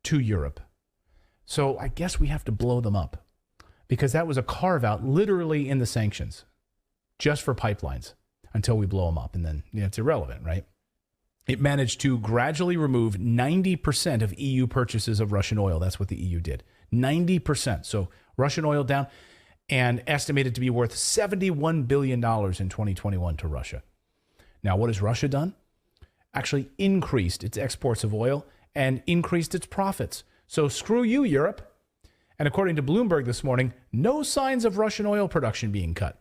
to Europe. So I guess we have to blow them up because that was a carve out literally in the sanctions just for pipelines until we blow them up. And then it's irrelevant, right? It managed to gradually remove 90% of EU purchases of Russian oil. That's what the EU did. 90%. So Russian oil down and estimated to be worth $71 billion in 2021 to Russia. Now, what has Russia done? Actually increased its exports of oil and increased its profits. So screw you, Europe. And according to Bloomberg this morning, no signs of Russian oil production being cut.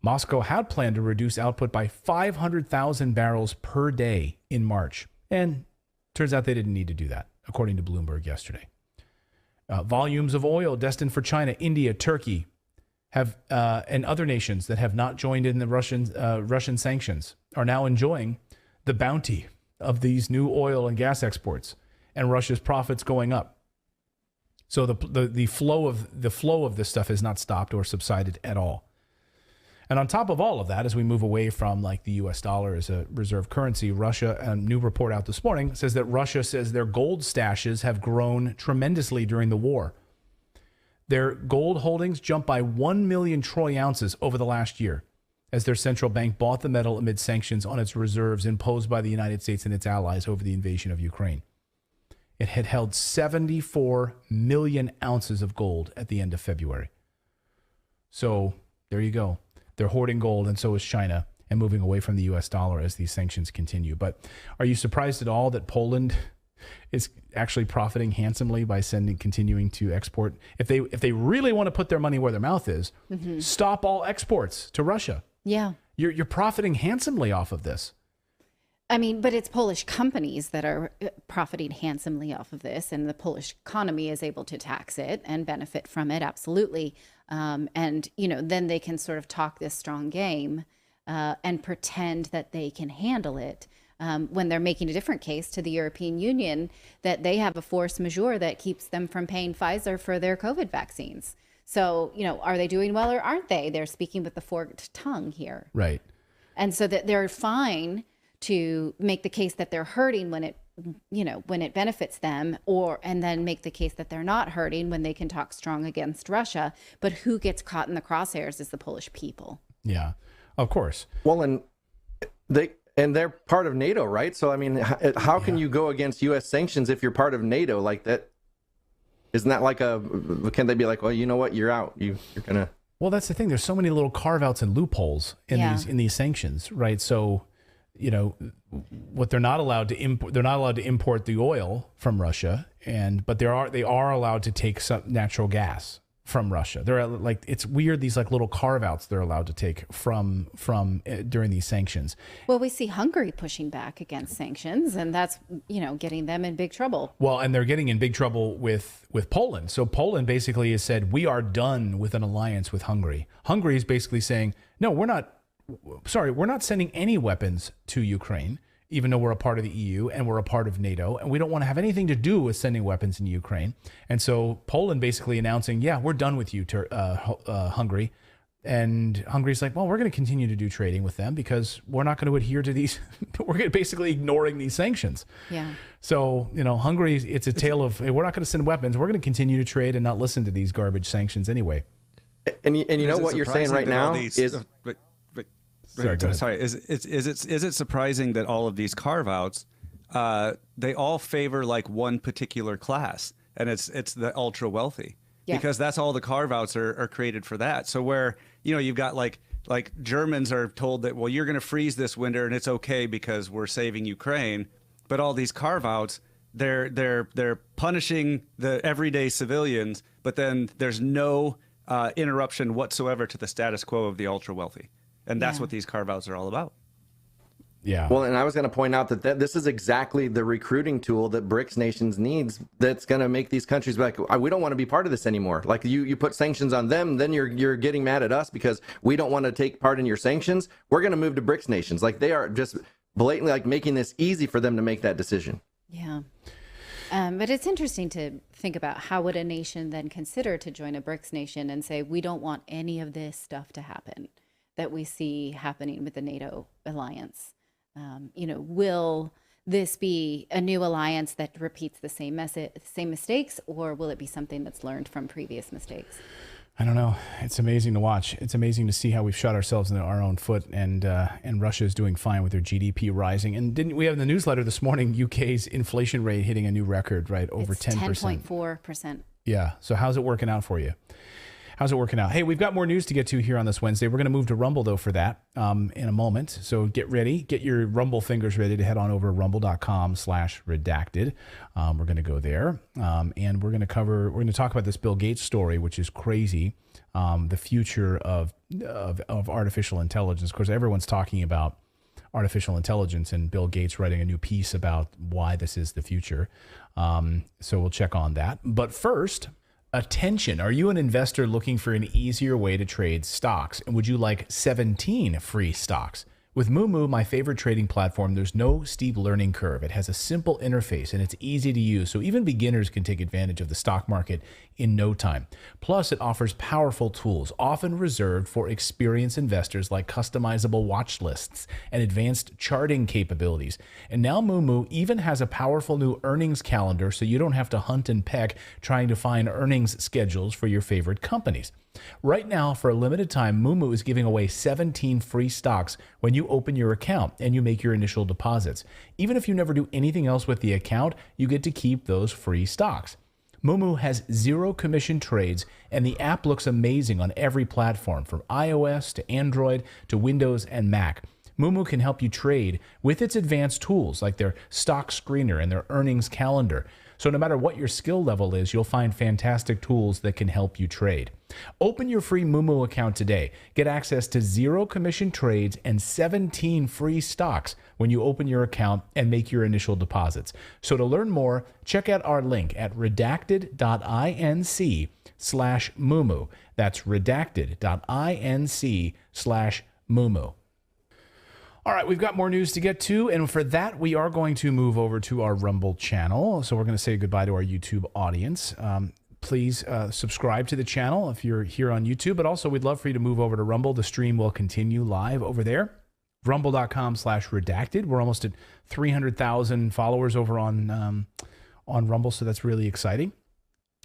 Moscow had planned to reduce output by 500,000 barrels per day in March. And turns out they didn't need to do that, according to Bloomberg yesterday. Volumes of oil destined for China, India, Turkey, and other nations that have not joined in the Russian sanctions are now enjoying the bounty of these new oil and gas exports and Russia's profits going up. So the flow of this stuff has not stopped or subsided at all. And on top of all of that, as we move away from like the US dollar as a reserve currency, Russia, a new report out this morning says that Russia says their gold stashes have grown tremendously during the war. Their gold holdings jumped by 1 million troy ounces over the last year as their central bank bought the metal amid sanctions on its reserves imposed by the United States and its allies over the invasion of Ukraine. It had held 74 million ounces of gold at the end of February. So there you go. They're hoarding gold, and so is China, and moving away from the U.S. dollar as these sanctions continue. But are you surprised at all that Poland is actually profiting handsomely by continuing to export? If they really want to put their money where their mouth is, stop all exports to Russia. Yeah. You're profiting handsomely off of this. I mean, but it's Polish companies that are profiting handsomely off of this, and the Polish economy is able to tax it and benefit from it, absolutely. And, then they can sort of talk this strong game and pretend that they can handle it when they're making a different case to the European Union that they have a force majeure that keeps them from paying Pfizer for their COVID vaccines. So, are they doing well or aren't they? They're speaking with the forked tongue here. Right. And so that they're fine to make the case that they're hurting when it benefits them, and then make the case that they're not hurting when they can talk strong against Russia. But who gets caught in the crosshairs is the Polish people. Yeah, of course. Well, and they're part of NATO, right? So I mean, how can you go against U.S. sanctions if you're part of NATO like that? Isn't that like can they be like, well, you know what, you're out, you're gonna? Well, that's the thing. There's so many little carve outs and loopholes in these sanctions, right? So, what they're not allowed to import the oil from Russia, but they are allowed to take some natural gas from Russia. They're like, it's weird, these like little carve outs they're allowed to take from during these sanctions. Well, we see Hungary pushing back against sanctions, and that's getting them in big trouble. Well, and they're getting in big trouble with Poland. So Poland basically has said, we are done with an alliance with Hungary. Hungary is basically saying, no, we're not sending any weapons to Ukraine, even though we're a part of the EU and we're a part of NATO, and we don't want to have anything to do with sending weapons in Ukraine. And so Poland basically announcing, yeah, we're done with you, Hungary. And Hungary's like, well, we're going to continue to do trading with them because we're not going to adhere to these. We're basically ignoring these sanctions. Yeah. So, Hungary, it's a tale of, hey, we're not going to send weapons. We're going to continue to trade and not listen to these garbage sanctions anyway. And you know what you're saying right now is... Sorry. Is it surprising that all of these carve outs, they all favor like one particular class, and it's the ultra wealthy? because that's all the carve-outs are created for that. So where, you've got like Germans are told that, well, you're going to freeze this winter and it's okay because we're saving Ukraine. But all these carve-outs, they're punishing the everyday civilians, but then there's no interruption whatsoever to the status quo of the ultra-wealthy. And that's what these carve-outs are all about. Yeah. Well, and I was going to point out that this is exactly the recruiting tool that BRICS nations needs. That's going to make these countries be like, we don't want to be part of this anymore. Like you put sanctions on them, then you're getting mad at us because we don't want to take part in your sanctions. We're going to move to BRICS nations. Like they are just blatantly like making this easy for them to make that decision. Yeah. But it's interesting to think about how would a nation then consider to join a BRICS nation and say, we don't want any of this stuff to happen that we see happening with the NATO alliance. Will this be a new alliance that repeats the same mistakes, or will it be something that's learned from previous mistakes? I don't know. It's amazing to watch. It's amazing to see how we've shot ourselves in our own foot, and Russia is doing fine with their GDP rising. And didn't we have in the newsletter this morning UK's inflation rate hitting a new record, right? Over 10%. 10.4%. Yeah. So how's it working out for you? How's it working out? Hey, we've got more news to get to here on this Wednesday. We're going to move to Rumble, though, for that in a moment. So get ready. Get your Rumble fingers ready to head on over to rumble.com/redacted. We're going to go there. And we're going to talk about this Bill Gates story, which is crazy. The future of artificial intelligence. Of course, everyone's talking about artificial intelligence and Bill Gates writing a new piece about why this is the future. So we'll check on that. But first, attention. Are you an investor looking for an easier way to trade stocks? And would you like 17 free stocks? With Moomoo, my favorite trading platform, there's no steep learning curve. It has a simple interface and it's easy to use, so even beginners can take advantage of the stock market in no time. Plus, it offers powerful tools, often reserved for experienced investors, like customizable watch lists and advanced charting capabilities. And now Moomoo even has a powerful new earnings calendar, so you don't have to hunt and peck trying to find earnings schedules for your favorite companies. Right now, for a limited time, Moomoo is giving away 17 free stocks when you open your account and you make your initial deposits. Even if you never do anything else with the account, you get to keep those free stocks. Moomoo has zero commission trades, and the app looks amazing on every platform, from iOS to Android to Windows and Mac. Moomoo can help you trade with its advanced tools like their stock screener and their earnings calendar. So no matter what your skill level is, you'll find fantastic tools that can help you trade. Open your free Moomoo account today. Get access to zero commission trades and 17 free stocks when you open your account and make your initial deposits. So to learn more, check out our link at redacted.inc/Moomoo. That's redacted.inc/Moomoo. All right, we've got more news to get to, and for that, we are going to move over to our Rumble channel. So we're going to say goodbye to our YouTube audience. Please subscribe to the channel if you're here on YouTube, but also we'd love for you to move over to Rumble. The stream will continue live over there. Rumble.com/redacted. We're almost at 300,000 followers over on Rumble, so that's really exciting.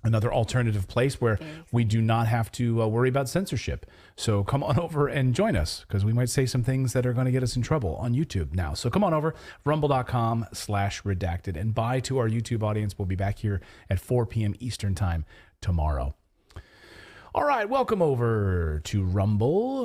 Another alternative place where we do not have to worry about censorship. So come on over and join us, because we might say some things that are going to get us in trouble on YouTube now. So come on over, rumble.com/redacted, and bye to our YouTube audience. We'll be back here at 4 p.m. Eastern time tomorrow. All right, welcome over to Rumble.